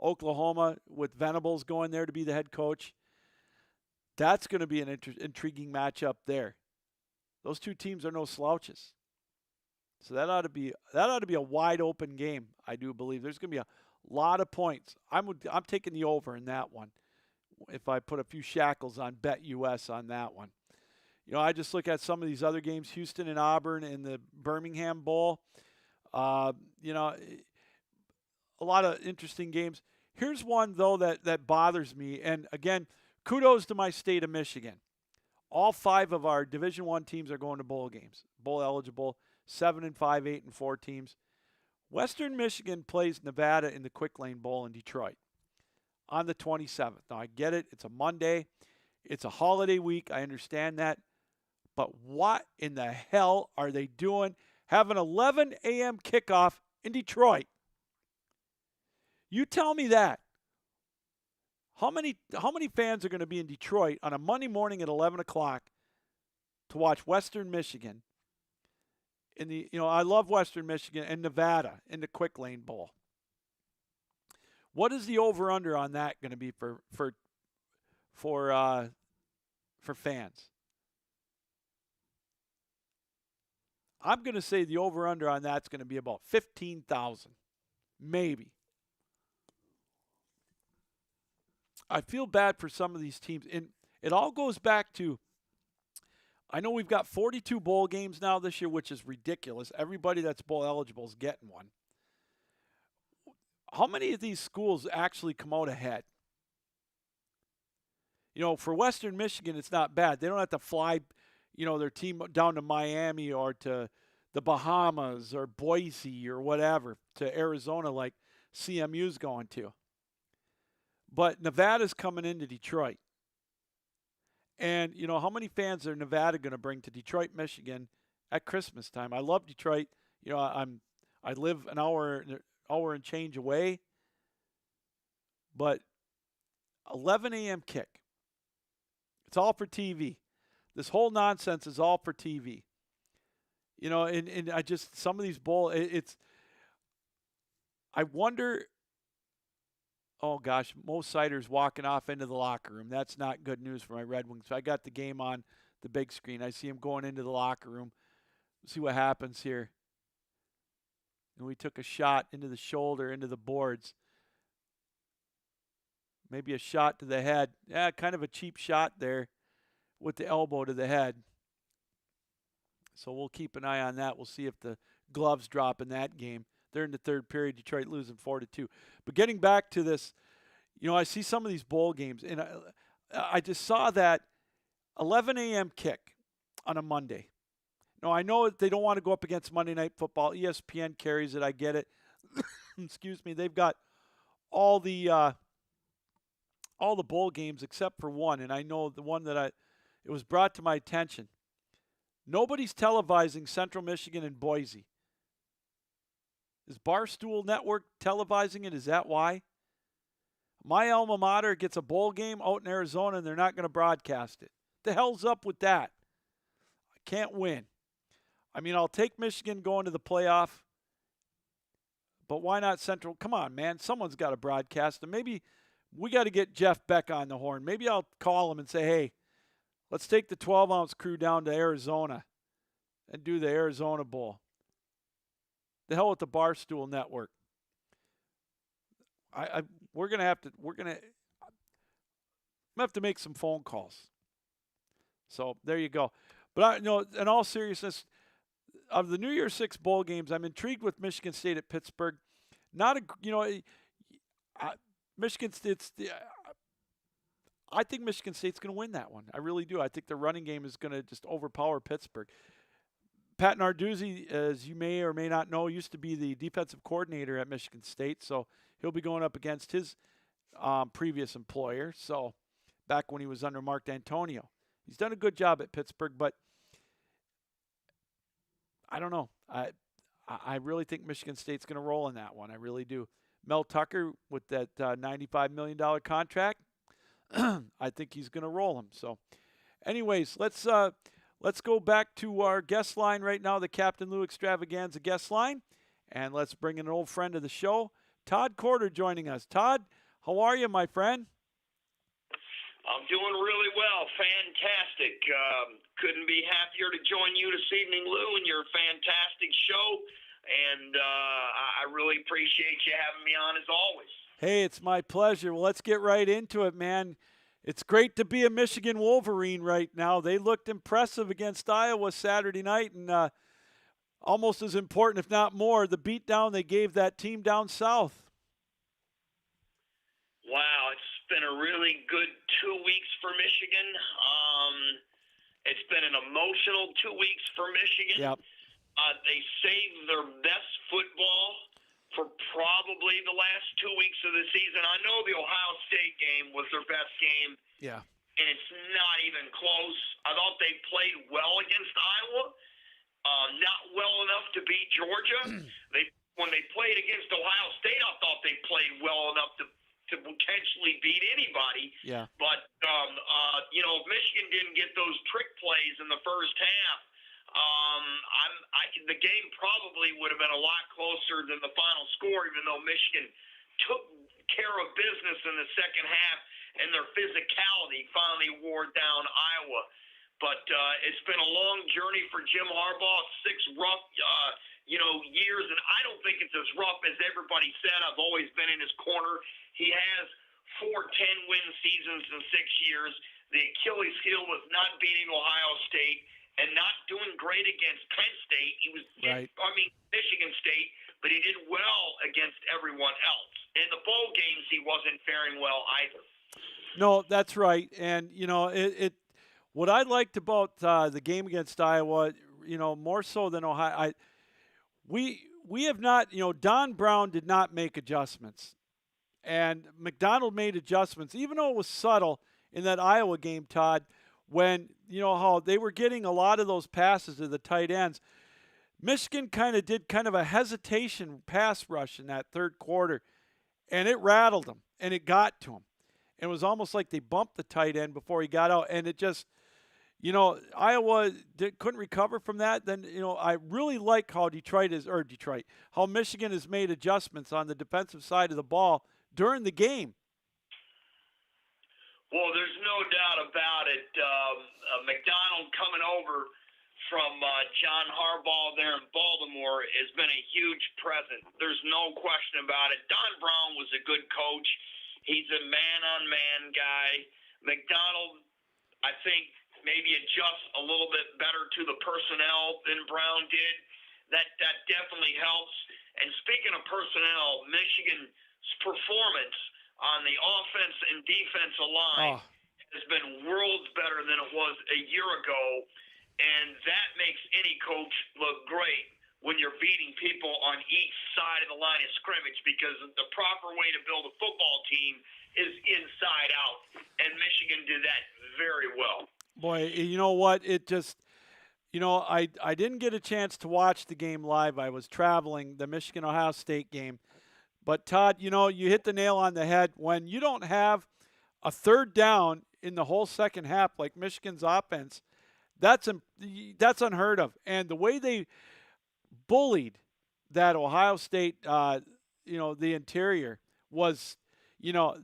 Oklahoma with Venables going there to be the head coach. That's going to be an intriguing matchup there. Those 2 teams are no slouches. So that ought to be a wide open game, I do believe. There's going to be a lot of points. I'm taking the over in that one. If I put a few shackles on BetUS on that one. I just look at some of these other games, Houston and Auburn in the Birmingham Bowl. A lot of interesting games. Here's one, though, that bothers me. And, again, kudos to my state of Michigan. All 5 of our Division I teams are going to bowl games, bowl eligible, 7-5, 8-4 teams. Western Michigan plays Nevada in the Quick Lane Bowl in Detroit on the 27th. Now, I get it. It's a Monday. It's a holiday week. I understand that. But what in the hell are they doing? Have an 11 a.m. kickoff in Detroit. You tell me that. How many fans are going to be in Detroit on a Monday morning at 11 o'clock to watch Western Michigan? I love Western Michigan and Nevada in the Quick Lane Bowl. What is the over/under on that going to be for fans? I'm going to say the over/under on that's going to be about 15,000, maybe. I feel bad for some of these teams, and it all goes back to. I know we've got 42 bowl games now this year, which is ridiculous. Everybody that's bowl eligible is getting one. How many of these schools actually come out ahead? For Western Michigan, it's not bad. They don't have to fly, their team down to Miami or to the Bahamas or Boise or whatever, to Arizona like CMU's going to. But Nevada's coming into Detroit. And, how many fans are Nevada going to bring to Detroit, Michigan at Christmas time? I love Detroit. I live an hour and change away. But 11 a.m. kick. It's all for TV. This whole nonsense is all for TV. And I just, some of these I wonder, oh gosh, Mo Sider's walking off into the locker room. That's not good news for my Red Wings. I got the game on the big screen. I see him going into the locker room. See what happens here. And we took a shot into the shoulder, into the boards. Maybe a shot to the head. Yeah, kind of a cheap shot there with the elbow to the head. So we'll keep an eye on that. We'll see if the gloves drop in that game. They're in the third period. Detroit losing 4-2. But getting back to this, I see some of these bowl games, and I just saw that 11 a.m. kick on a Monday. Now, I know they don't want to go up against Monday Night Football. ESPN carries it. I get it. Excuse me. They've got all the bowl games except for one, and I know the one that it was brought to my attention. Nobody's televising Central Michigan and Boise. Is Barstool Network televising it? Is that why? My alma mater gets a bowl game out in Arizona, and they're not going to broadcast it. The hell's up with that? I can't win. I mean, I'll take Michigan going to the playoff, but why not Central? Come on, man. Someone's got to broadcast it. Maybe we got to get Jeff Beck on the horn. Maybe I'll call him and say, hey, let's take the 12-ounce crew down to Arizona and do the Arizona Bowl. The hell with the Barstool Network. We're gonna have to make some phone calls. So there you go. But in all seriousness, of the New Year's Six bowl games, I'm intrigued with Michigan State at Pittsburgh. Michigan State's. I think Michigan State's going to win that one. I really do. I think the running game is going to just overpower Pittsburgh. Pat Narduzzi, as you may or may not know, used to be the defensive coordinator at Michigan State, so he'll be going up against his previous employer. So back when he was under Mark D'Antonio, he's done a good job at Pittsburgh, but I don't know. I really think Michigan State's going to roll in that one. I really do. Mel Tucker with that $95 million contract, I think he's going to roll him. So, anyways, let's go back to our guest line right now, the Captain Lou Extravaganza guest line, and let's bring in an old friend of the show, Todd Corder, joining us. Todd, how are you, my friend? I'm doing really well. Fantastic. Couldn't be happier to join you this evening, Lou, and your fantastic show. And I really appreciate you having me on as always. Hey, it's my pleasure. Well, let's get right into it, man. It's great to be a Michigan Wolverine right now. They looked impressive against Iowa Saturday night, and almost as important, if not more, the beatdown they gave that team down south. Wow, it's been a really good 2 weeks for Michigan. It's been an emotional 2 weeks for Michigan. Yep. They saved their best football for probably the last 2 weeks of the season. I know the Ohio State game was their best game. Yeah. And it's not even close. I thought they played well against Iowa, not well enough to beat Georgia. When they played against Ohio State, I thought they played well enough to potentially beat anybody. Yeah. But, if Michigan didn't get those trick plays in the first half, the game probably would have been a lot closer than the final score, even though Michigan took care of business in the second half and their physicality finally wore down Iowa. But it's been a long journey for Jim Harbaugh, 6 rough years, and I don't think it's as rough as everybody said. I've always been in his corner. He has 4 10-win seasons in 6 years. The Achilles heel was not beating Ohio State and not doing great against Penn State. He was, right. Michigan State, but he did well against everyone else. In the bowl games, he wasn't faring well either. No, that's right. And, what I liked about the game against Iowa, more so than Ohio, we have not, Don Brown did not make adjustments, and McDonald made adjustments, even though it was subtle in that Iowa game, Todd, when how they were getting a lot of those passes to the tight ends. Michigan did a hesitation pass rush in that third quarter, and it rattled them, and it got to him. It was almost like they bumped the tight end before he got out, and it just, Iowa couldn't recover from that. Then, I really like how how Michigan has made adjustments on the defensive side of the ball during the game. Well, there's no doubt about it. McDonald coming over from John Harbaugh there in Baltimore has been a huge present. There's no question about it. Don Brown was a good coach. He's a man-on-man guy. McDonald, I think, maybe adjusts a little bit better to the personnel than Brown did. That definitely helps. And speaking of personnel, Michigan's performance on the offense and defensive line has been worlds better than it was a year ago. And that makes any coach look great when you're beating people on each side of the line of scrimmage, because the proper way to build a football team is inside out. And Michigan did that very well. Boy, you know what? It just, I didn't get a chance to watch the game live. I was traveling, the Michigan-Ohio State game. But, Todd, you hit the nail on the head. When you don't have a third down in the whole second half like Michigan's offense, that's unheard of. And the way they bullied that Ohio State, the interior was,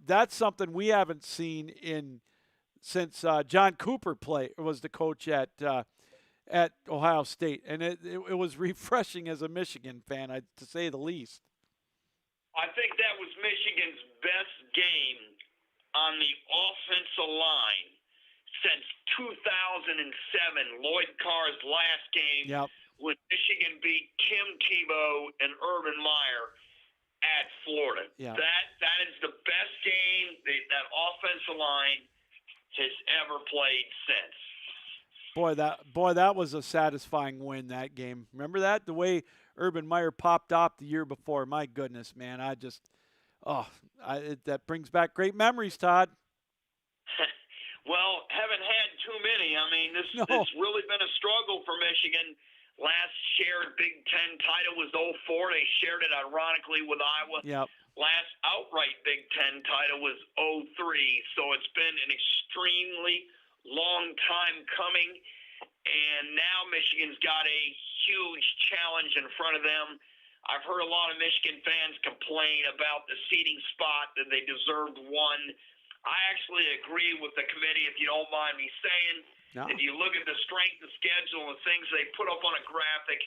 that's something we haven't seen since John Cooper was the coach at Ohio State. And it was refreshing as a Michigan fan, to say the least. I think that was Michigan's best game on the offensive line since 2007, Lloyd Carr's last game, when Michigan beat Tim Tebow and Urban Meyer at Florida. Yeah. That is the best game that offensive line has ever played since. Boy, that was a satisfying win, that game. Remember that? The way Urban Meyer popped off the year before. My goodness, man. That brings back great memories, Todd. Well, haven't had too many. I mean, it's really been a struggle for Michigan. Last shared Big Ten title was 2004. They shared it, ironically, with Iowa. Yep. Last outright Big Ten title was 2003. So it's been an extremely long time coming. And now Michigan's got a huge challenge in front of them. I've heard a lot of Michigan fans complain about the seating spot, that they deserved one. I actually agree with the committee, if you don't mind me saying. No. If you look at the strength of schedule and things they put up on a graphic,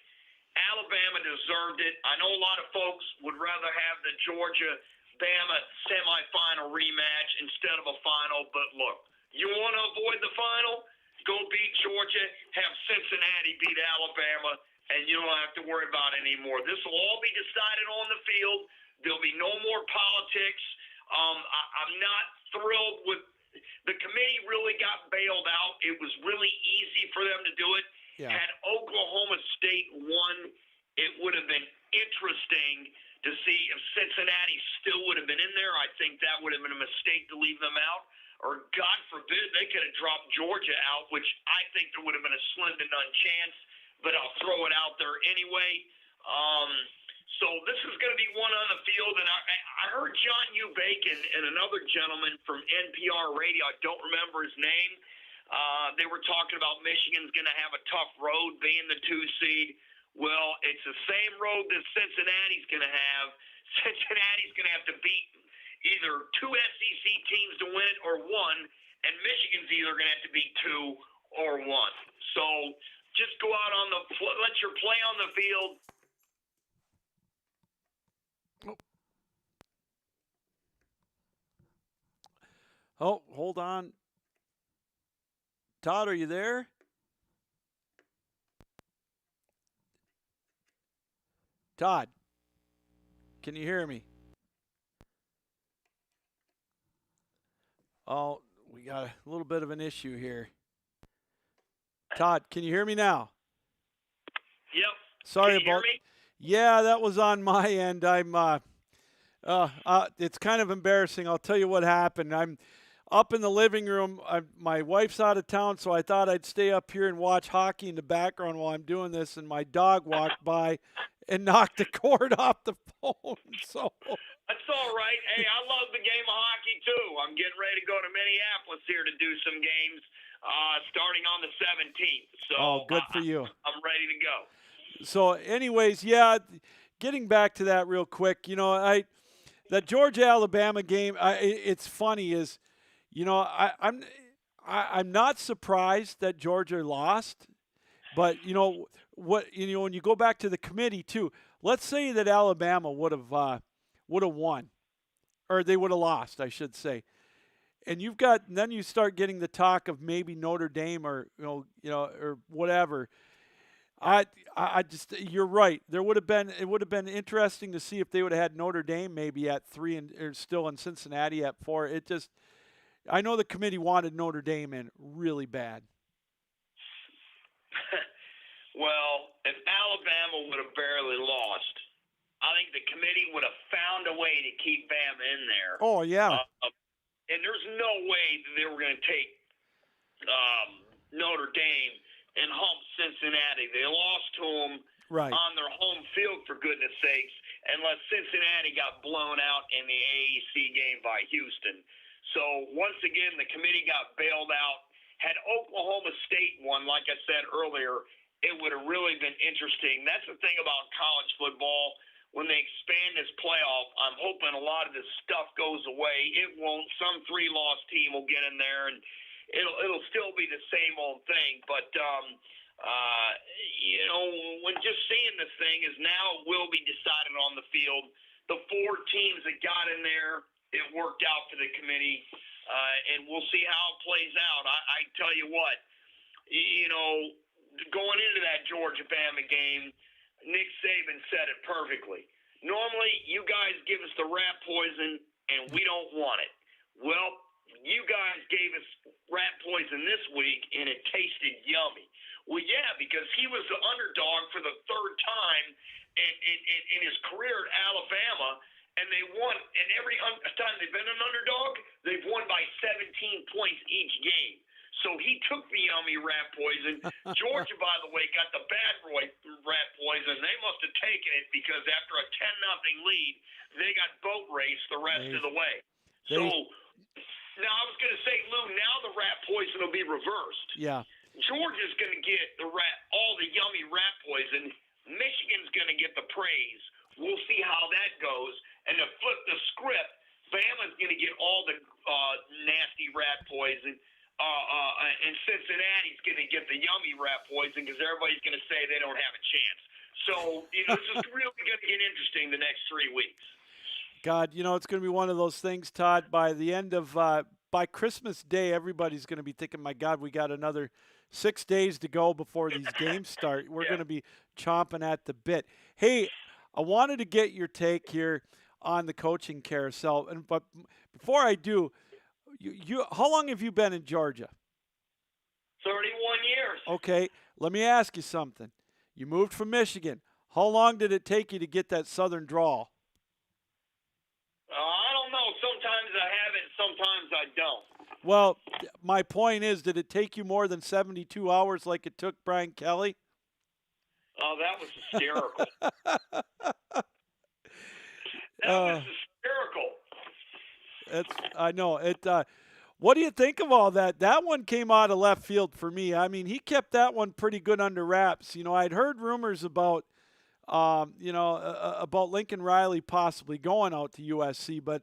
Alabama deserved it. I know a lot of folks would rather have the Georgia-Bama semifinal rematch instead of a final, but look, you want to avoid the final? Go beat Georgia, have Cincinnati beat Alabama, and you don't have to worry about it anymore. This will all be decided on the field. There'll be no more politics. I'm not thrilled with – the committee really got bailed out. It was really easy for them to do it. Yeah. Had Oklahoma State won, it would have been interesting to see if Cincinnati still would have been in there. I think that would have been a mistake to leave them out. Or, God forbid, they could have dropped Georgia out, which I think there would have been a slim to none chance. But I'll throw it out there anyway. So this is going to be one on the field. And I heard John U. Bacon and another gentleman from NPR Radio, I don't remember his name, they were talking about Michigan's going to have a tough road being the 2 seed. Well, it's the same road that Cincinnati's going to have. Cincinnati's going to have to beat either 2 SEC teams to win it or 1, and Michigan's either going to have to beat 2 or 1. So just go out on let your play on the field. Oh, hold on. Todd, are you there? Todd, can you hear me? Oh, we got a little bit of an issue here. Todd, can you hear me now? Yep. Sorry Can you hear about. me? Yeah, that was on my end. It's kind of embarrassing. I'll tell you what happened. I'm up in the living room. My wife's out of town, so I thought I'd stay up here and watch hockey in the background while I'm doing this. And my dog walked by and knocked the cord off the phone. So That's all right. Hey, I love the game of hockey too. I'm getting ready to go to Minneapolis here to do some games starting on the 17th. So good for you. I'm ready to go. So, anyways, yeah, getting back to that real quick, that Georgia-Alabama game, it's funny is, I'm not surprised that Georgia lost, but when you go back to the committee too, let's say that Alabama would have won, or they would have lost, I should say. And then you start getting the talk of maybe Notre Dame or or whatever. You're right. It would have been interesting to see if they would have had Notre Dame maybe at 3 or still in Cincinnati at 4. I know the committee wanted Notre Dame in really bad. Well, if Alabama would have barely lost, I think the committee would have found a way to keep Bama in there. Oh yeah. And there's no way that they were going to take Notre Dame and hump Cincinnati. They lost to them on their home field, for goodness sakes, unless Cincinnati got blown out in the AAC game by Houston. So once again, the committee got bailed out. Had Oklahoma State won, like I said earlier, it would have really been interesting. That's the thing about college football. When they expand this playoff, I'm hoping a lot of this stuff goes away. It won't. Some 3-loss team will get in there, and it'll still be the same old thing. But when just seeing this thing is now it will be decided on the field. The 4 teams that got in there, it worked out for the committee, and we'll see how it plays out. I tell you what, going into that Georgia-Bama game, Nick Saban said it perfectly. Normally, you guys give us the rat poison, and we don't want it. Well, you guys gave us rat poison this week, and it tasted yummy. Well, yeah, because he was the underdog for the 3rd time in his career at Alabama, and they won. And every time they've been an underdog, they've won by 17 points each game. So he took the yummy rat poison. Georgia, by the way, got the bad rat poison. They must have taken it because after a 10-0 lead, they got boat raced the rest of the way. So now I was going to say, Lou, now the rat poison will be reversed. Yeah. Georgia's going to get all the yummy rat poison. Michigan's going to get the praise. We'll see how that goes. And to flip the script, Bama's going to get all the nasty rat poison. And Cincinnati's going to get the yummy rat poison because everybody's going to say they don't have a chance. So this is really going to get interesting the next 3 weeks. God, it's going to be one of those things, Todd. By the end of by Christmas Day, everybody's going to be thinking, "My God, we got another 6 days to go before these games start." We're going to be chomping at the bit. Hey, I wanted to get your take here on the coaching carousel, but before I do. How long have you been in Georgia? 31 years. Okay, let me ask you something. You moved from Michigan. How long did it take you to get that southern drawl? I don't know. Sometimes I have it, sometimes I don't. Well, my point is, did it take you more than 72 hours like it took Brian Kelly? Oh, that was hysterical. That was hysterical. I know it. What do you think of all that? That one came out of left field for me. I mean, he kept that one pretty good under wraps. I'd heard rumors about, about Lincoln Riley possibly going out to USC, but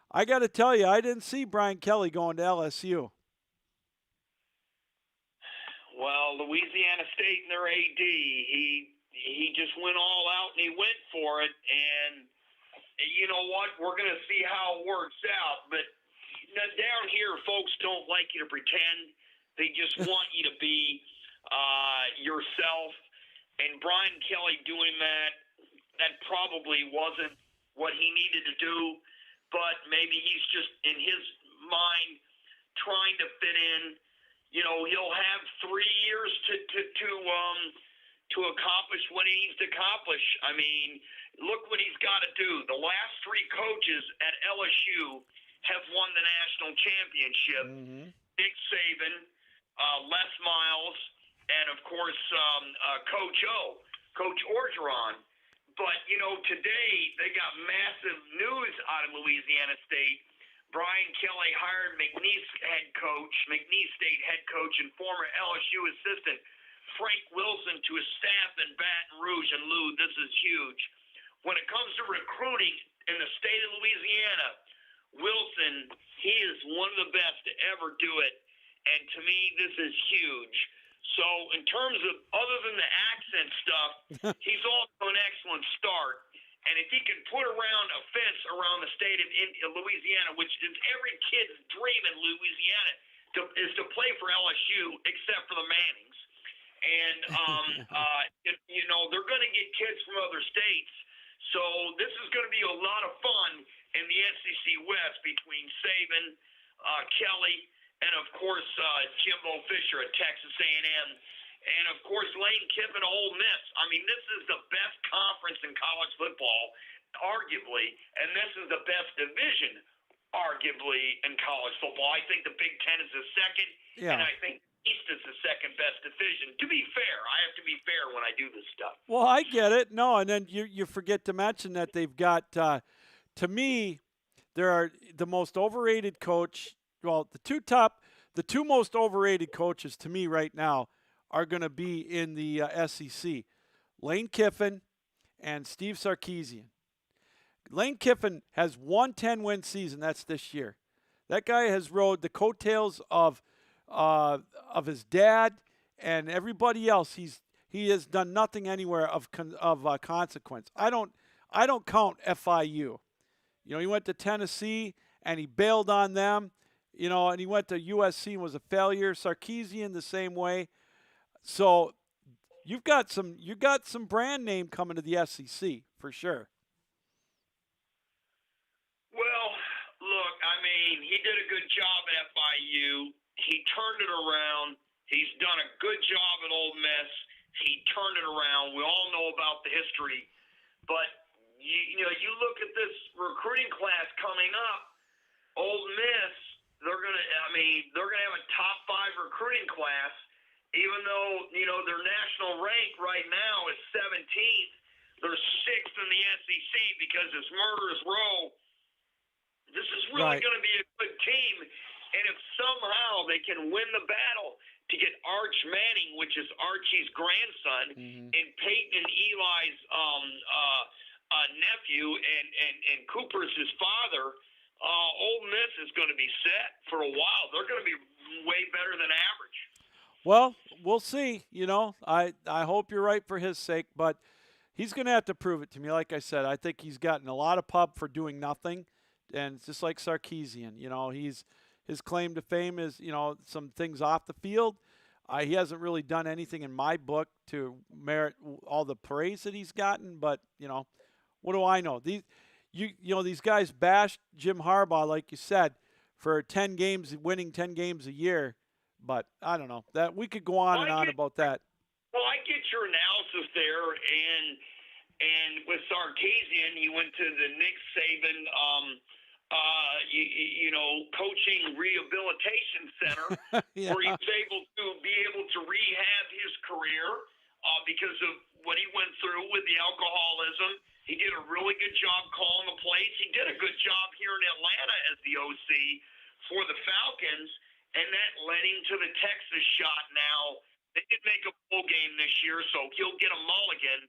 I got to tell you, I didn't see Brian Kelly going to LSU. Well, Louisiana State and their AD, he just went all out and he went for it, and you know what? We're going to see how it works out. But down here, folks don't like you to pretend. They just want you to be yourself. And Brian Kelly doing that probably wasn't what he needed to do. But maybe he's just, in his mind, trying to fit in. he'll have 3 years to accomplish what he needs to accomplish. I mean, look what he's got to do. The last 3 coaches at LSU have won the national championship. Mm-hmm. Nick Saban, Les Miles, and of course Coach Orgeron. But today they got massive news out of Louisiana State. Brian Kelly hired McNeese State head coach and former LSU assistant Frank Wilson to his staff in Baton Rouge. And Lou, this is huge. When it comes to recruiting in the state of Louisiana, Wilson, he is one of the best to ever do it. And to me, this is huge. So in terms of, other than the accent stuff, he's also an excellent start. And if he can put around a fence around the state of Louisiana, which is every kid's dream in Louisiana, is to play for LSU, except for the Mannings. And, they're going to get kids from other states. So this is going to be a lot of fun in the SEC West between Saban, Kelly, and, of course, Jimbo Fisher at Texas A&M. And, of course, Lane Kiffin, Ole Miss. I mean, this is the best conference in college football, arguably, and this is the best division, arguably, in college football. I think the Big Ten is the second, and I think East is the second best division. To be fair, I have to be fair when I do this stuff. Well, I get it. No, and then you forget to mention that they've got, to me, there are the most overrated coach. Well, the two most overrated coaches to me right now are going to be in the SEC. Lane Kiffin and Steve Sarkisian. Lane Kiffin has one 10-win season. That's this year. That guy has rode the coattails of his dad and everybody else. He has done nothing anywhere of consequence. I don't count FIU. He went to Tennessee and he bailed on them. And he went to USC and was a failure. Sarkisian the same way. So you got some brand name coming to the SEC for sure. Well, look, I mean, he did a good job at FIU. He turned it around. He's done a good job at Ole Miss. He turned it around. We all know about the history, but you look at this recruiting class coming up. Ole Miss, they're gonna have a top 5 recruiting class. Even though, their national rank right now is 17th, they're 6th in the SEC because it's Murderers Row. This is really going to be a good team. And if somehow they can win the battle to get Arch Manning, which is Archie's grandson, and Peyton and Eli's nephew, and Cooper's his father, Ole Miss is going to be set for a while. They're going to be way better than average. Well, we'll see. I hope you're right for his sake, but he's going to have to prove it to me. Like I said, I think he's gotten a lot of pub for doing nothing, and it's just like Sarkisian. His claim to fame is, some things off the field. He hasn't really done anything in my book to merit all the praise that he's gotten, but, what do I know? These guys bashed Jim Harbaugh, like you said, for 10 games, winning 10 games a year. But I don't know that we could go on and on about that. Well, I get your analysis there, and with Sarkisian, he went to the Nick Saban, coaching rehabilitation center, where he was able to rehab his career because of what he went through with the alcoholism. He did a really good job calling the plays. He did a good job here in Atlanta as the OC for the Falcons. And that led him to the Texas shot now. They did make a bowl game this year, so he'll get a mulligan.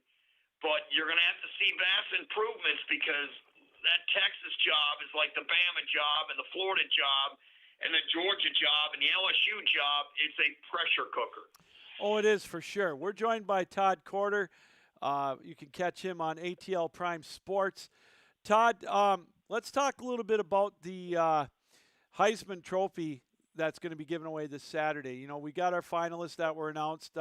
But you're going to have to see vast improvements because that Texas job is like the Bama job and the Florida job and the Georgia job and the LSU job. It's a pressure cooker. Oh, it is for sure. We're joined by Todd Korter. You can catch him on ATL Prime Sports. Todd, let's talk a little bit about the Heisman Trophy that's going to be given away this Saturday. We got our finalists that were announced.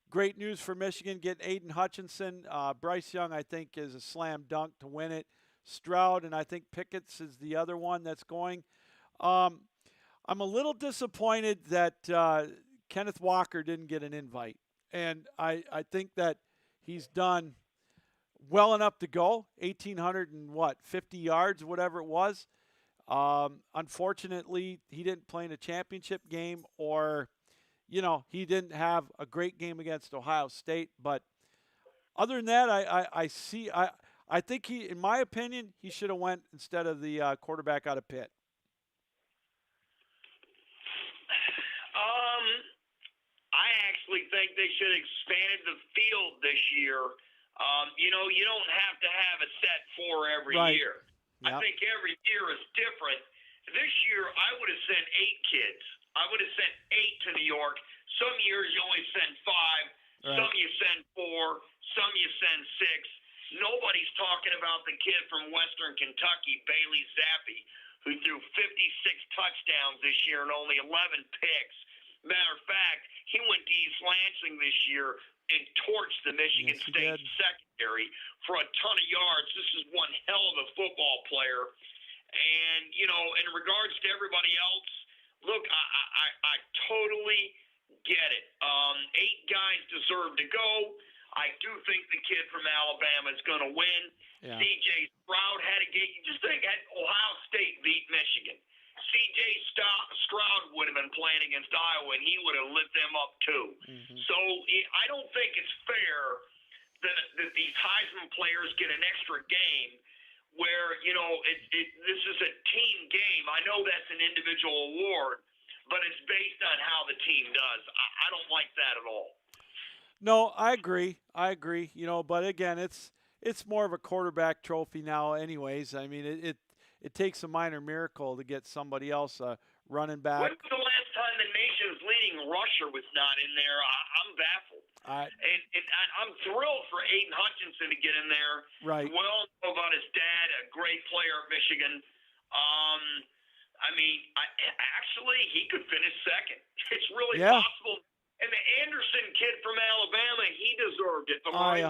Great news for Michigan, getting Aiden Hutchinson. Bryce Young, I think, is a slam dunk to win it. Stroud, and I think Pickett's is the other one that's going. I'm a little disappointed that Kenneth Walker didn't get an invite, and I think that he's done well enough to go 1,850 yards, whatever it was. Unfortunately, he didn't play in a championship game, or he didn't have a great game against Ohio State. But other than that, I think he, in my opinion, he should have went instead of the quarterback out of Pitt. I actually think they should have expanded the field this year. You don't have to have a set four every Right. year. Yep. I think every year is different. This year, I would have sent 8 kids. I would have sent 8 to New York. Some years you only send 5. Right. Some you send 4. Some you send 6. Nobody's talking about the kid from Western Kentucky, Bailey Zappi, who threw 56 touchdowns this year and only 11 picks. Matter of fact, he went to East Lansing this year and torched the Michigan Yes, he State did. secondary for a ton of yards. This is one hell of a football player. And, in regards to everybody else, look, I totally get it. 8 guys deserve to go. I do think the kid from Alabama is going to win. Yeah. C.J. Stroud had a game. Just think, had Ohio State beat Michigan, C.J. Stroud would have been playing against Iowa, and he would have lit them up too. Mm-hmm. So I don't think it's fair that these Heisman players get an extra game where, this is a team game. I know that's an individual award, but it's based on how the team does. I don't like that at all. No, I agree. But again, it's more of a quarterback trophy now anyways. I mean, it takes a minor miracle to get somebody else running back. When was the last time the nation's leading rusher was not in there? I'm baffled. And I'm thrilled for Aiden Hutchinson to get in there. Right. Well, know about his dad, a great player at Michigan. Actually, he could finish second. It's really possible. And the Anderson kid from Alabama, he deserved it. I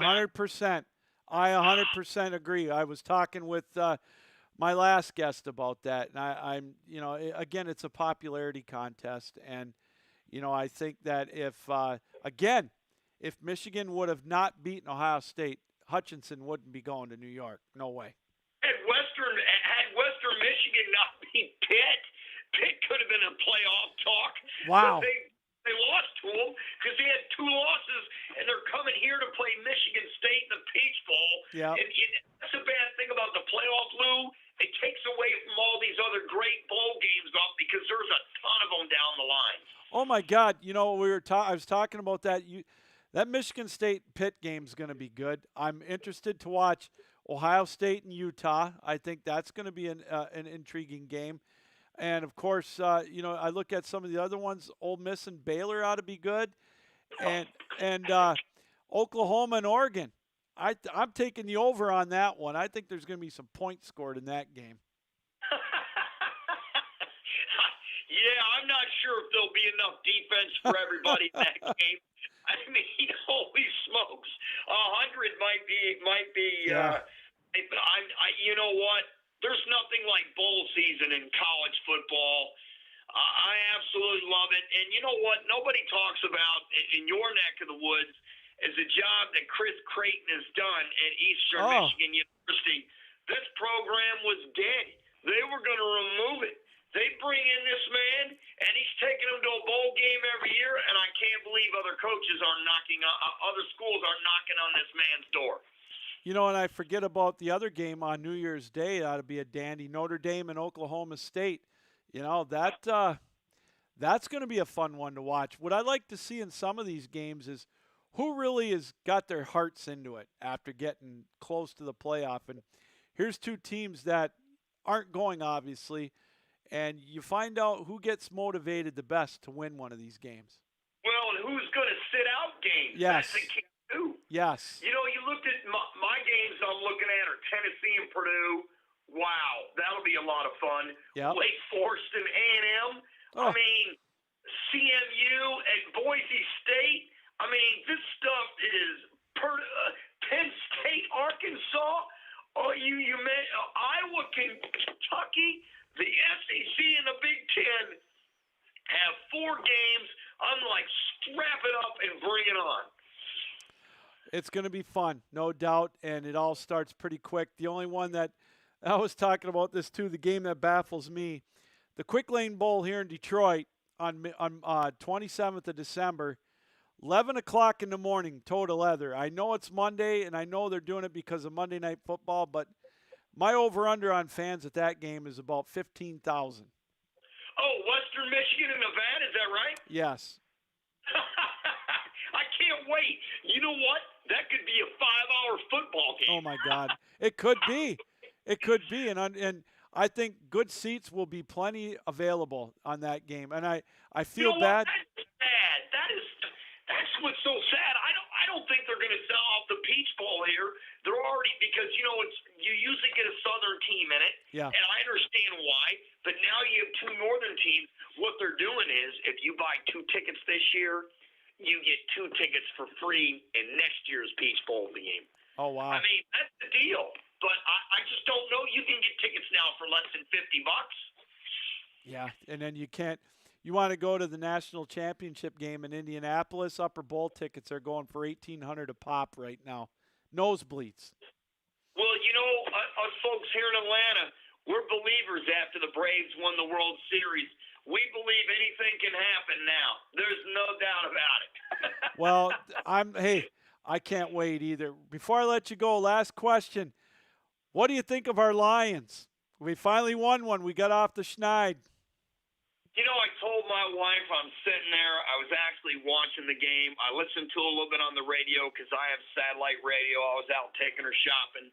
100% agree. I was talking with my last guest about that, and I'm again, it's a popularity contest, and I think that if Michigan would have not beaten Ohio State, Hutchinson wouldn't be going to New York. No way. Had Western Michigan not beat Pitt could have been in playoff talk. Wow. But they lost to them because they had 2 losses, and they're coming here to play Michigan State in the Peach Bowl. Yeah. And that's the bad thing about the playoff, Lou. It takes away from all these other great bowl games up because there's a ton of them down the line. Oh my God! I was talking about that. That Michigan State Pitt game is going to be good. I'm interested to watch Ohio State and Utah. I think that's going to be an intriguing game. And of course, I look at some of the other ones. Ole Miss and Baylor ought to be good, and Oklahoma and Oregon. I'm taking the over on that one. I think there's going to be some points scored in that game. Yeah, I'm not sure if there'll be enough defense for everybody in that game. I mean, holy smokes, 100 might be. Yeah. You know what? There's nothing like bowl season in college football. I absolutely love it. And you know what? Nobody talks about in your neck of the woods is a job that Chris Creighton has done at Eastern Michigan University. This program was dead. They were going to remove it. They bring in this man, and he's taking them to a bowl game every year, and I can't believe other coaches are other schools are knocking on this man's door. And I forget about the other game on New Year's Day. It ought to be a dandy. Notre Dame and Oklahoma State. That's going to be a fun one to watch. What I like to see in some of these games is who really has got their hearts into it after getting close to the playoff. And here's 2 teams that aren't going, obviously, and you find out who gets motivated the best to win one of these games. Well, and who's going to sit out games? Yes. That's the key, too. Yes. You looked at my games I'm looking at are Tennessee and Purdue. Wow, that'll be a lot of fun. Yep. Wake Forest and A&M. Oh. I mean, CMU and Boise State. I mean, this stuff is Penn State, Arkansas. Oh, you meant Iowa, Kentucky, the SEC, and the Big Ten. have 4 games. I'm like, strap it up and bring it on. It's going to be fun, no doubt, and it all starts pretty quick. The only one that I was talking about this too, the game that baffles me, the Quick Lane Bowl here in Detroit on 27th of December, 11 o'clock in the morning, total leather. I know it's Monday, and I know they're doing it because of Monday Night Football, but my over-under on fans at that game is about 15,000. Oh, Western Michigan and Nevada, is that right? Yes. I can't wait. You know what? That could be a 5-hour football game. Oh, my God. It could be. It could be. And I think good seats will be plenty available on that game. And I feel you know bad. What? That's sad. That's what's so sad. I don't think they're going to sell out the Peach Bowl here. They're already, because you usually get a Southern team in it. Yeah. And I understand why. But now you have 2 Northern teams. What they're doing is, if you buy 2 tickets this year, you get 2 tickets for free in next year's Peach Bowl game. Oh, wow. I mean, that's the deal. But I just don't know. You can get tickets now for less than $50. Yeah, and then you can't. You want to go to the national championship game in Indianapolis? Upper Bowl tickets are going for $1,800 a pop right now. Nosebleeds. Well, us folks here in Atlanta, we're believers after the Braves won the World Series. We believe anything can happen now. There's no doubt about it. Well, I can't wait either. Before I let you go, last question. What do you think of our Lions? We finally won one. We got off the schneid. I told my wife I'm sitting there. I was actually watching the game. I listened to a little bit on the radio because I have satellite radio. I was out taking her shopping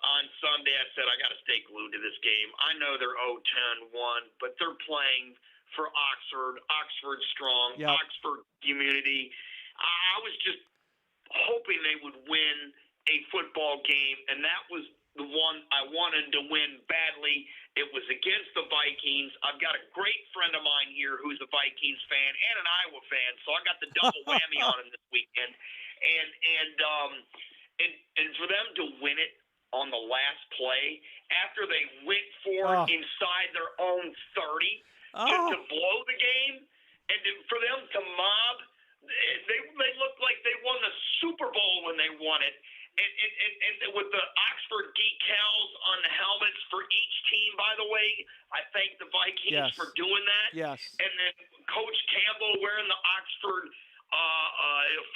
on Sunday. I said, I got to stay glued to this game. I know they're 0-10-1, but they're playing for Oxford strong, Yep. Oxford community. I was just hoping they would win a football game, and that was the one I wanted to win badly. It was against the Vikings. I've got a great friend of mine here who's a Vikings fan and an Iowa fan, so I got the double whammy on him this weekend. And for them to win it on the last play after they went for it inside their own 30 to blow the game, and for them to mob, they looked like they won the Super Bowl when they won it. And with the Oxford decals on the helmets for each team, by the way, I thank the Vikings for doing that. Yes. And then Coach Campbell wearing the Oxford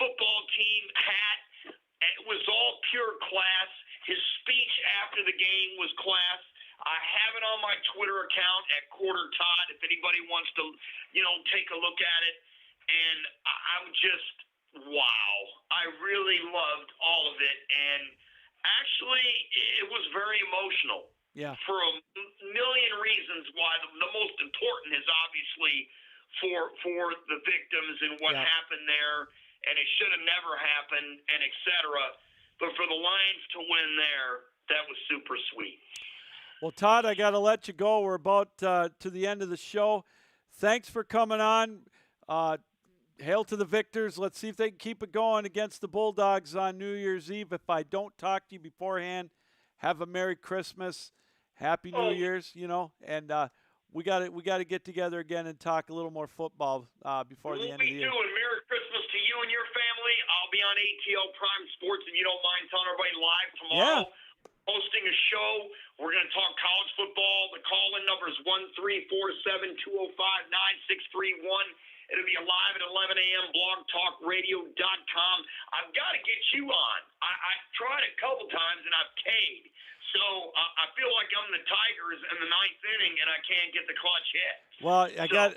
football team hat. It was all pure class. His speech after the game was class. I have it on my Twitter account at Quarter Todd if anybody wants to, take a look at it. And I'm just, wow. I really loved all of it. And actually, it was very emotional. Yeah. For a million reasons why. The most important is obviously for the victims and what happened there. And it should have never happened, and et cetera. But for the Lions to win there, that was super sweet. Well, Todd, I got to let you go. We're about to the end of the show. Thanks for coming on. Hail to the victors. Let's see if they can keep it going against the Bulldogs on New Year's Eve. If I don't talk to you beforehand, have a Merry Christmas, Happy New Year's, and we got to get together again and talk a little more football before the end of the year. We do, and Merry Christmas to you and your family. I'll be on ATL Prime Sports, if you don't mind telling everybody live tomorrow. Yeah. Hosting a show. We're going to talk college football. The call-in number is 1-347-205-9631. It'll be live at 11 a.m. blogtalkradio.com. I've got to get you on. I've tried a couple times, and I've K'd. So I feel like I'm the Tigers in the 9th inning, and I can't get the clutch hit. Well,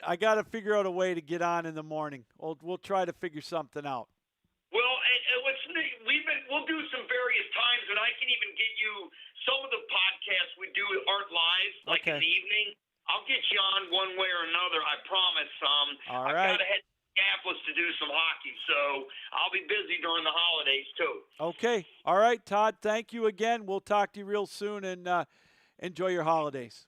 I got to figure out a way to get on in the morning. We'll try to figure something out. Well, we'll do some various times, and I can even get you some of the podcasts we do aren't live, like in the evening. I'll get you on one way or another, I promise. All I've right. got to head to Minneapolis to do some hockey, so I'll be busy during the holidays too. Okay. All right, Todd, thank you again. We'll talk to you real soon, and enjoy your holidays.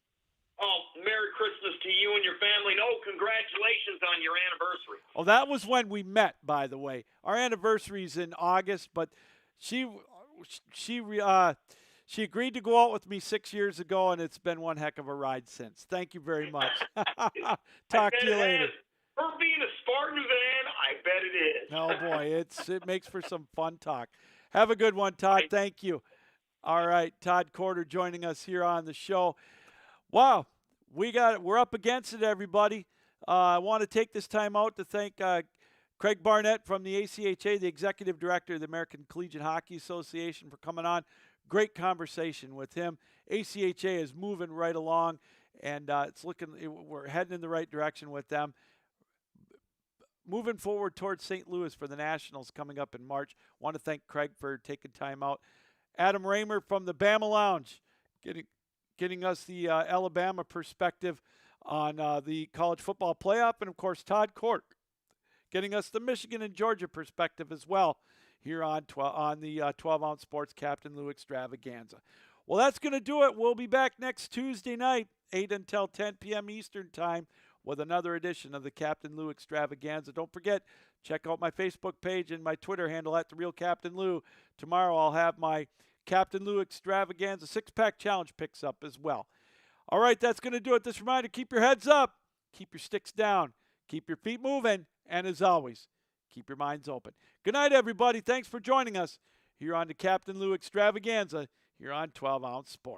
Oh, Merry Christmas to you and your family. And congratulations on your anniversary. Oh, that was when we met, by the way. Our anniversary is in August, but she She agreed to go out with me 6 years ago, and it's been one heck of a ride since. Thank you very much. Talk to you later. For being a Spartan fan, I bet it is. Oh boy, it makes for some fun talk. Have a good one, Todd. Thank you. All right, Todd Corder joining us here on the show. Wow, we're up against it, everybody. I want to take this time out to thank Craig Barnett from the ACHA, the Executive Director of the American Collegiate Hockey Association, for coming on. Great conversation with him. ACHA is moving right along, and we're heading in the right direction with them. Moving forward towards St. Louis for the Nationals coming up in March. Want to thank Craig for taking time out. Adam Raymer from the Bama Lounge, getting us the Alabama perspective on the college football playoff, and of course Todd Cork getting us the Michigan and Georgia perspective as well here on the 12-ounce Sports Captain Lou Extravaganza. Well, that's going to do it. We'll be back next Tuesday night, 8 until 10 p.m. Eastern Time, with another edition of the Captain Lou Extravaganza. Don't forget, check out my Facebook page and my Twitter handle at The Real Captain Lou. Tomorrow I'll have my Captain Lou Extravaganza 6-pack challenge picks up as well. All right, that's going to do it. This reminder, keep your heads up, keep your sticks down, keep your feet moving, and as always, keep your minds open. Good night, everybody. Thanks for joining us here on the Captain Lou Extravaganza here on 12-Ounce Sports.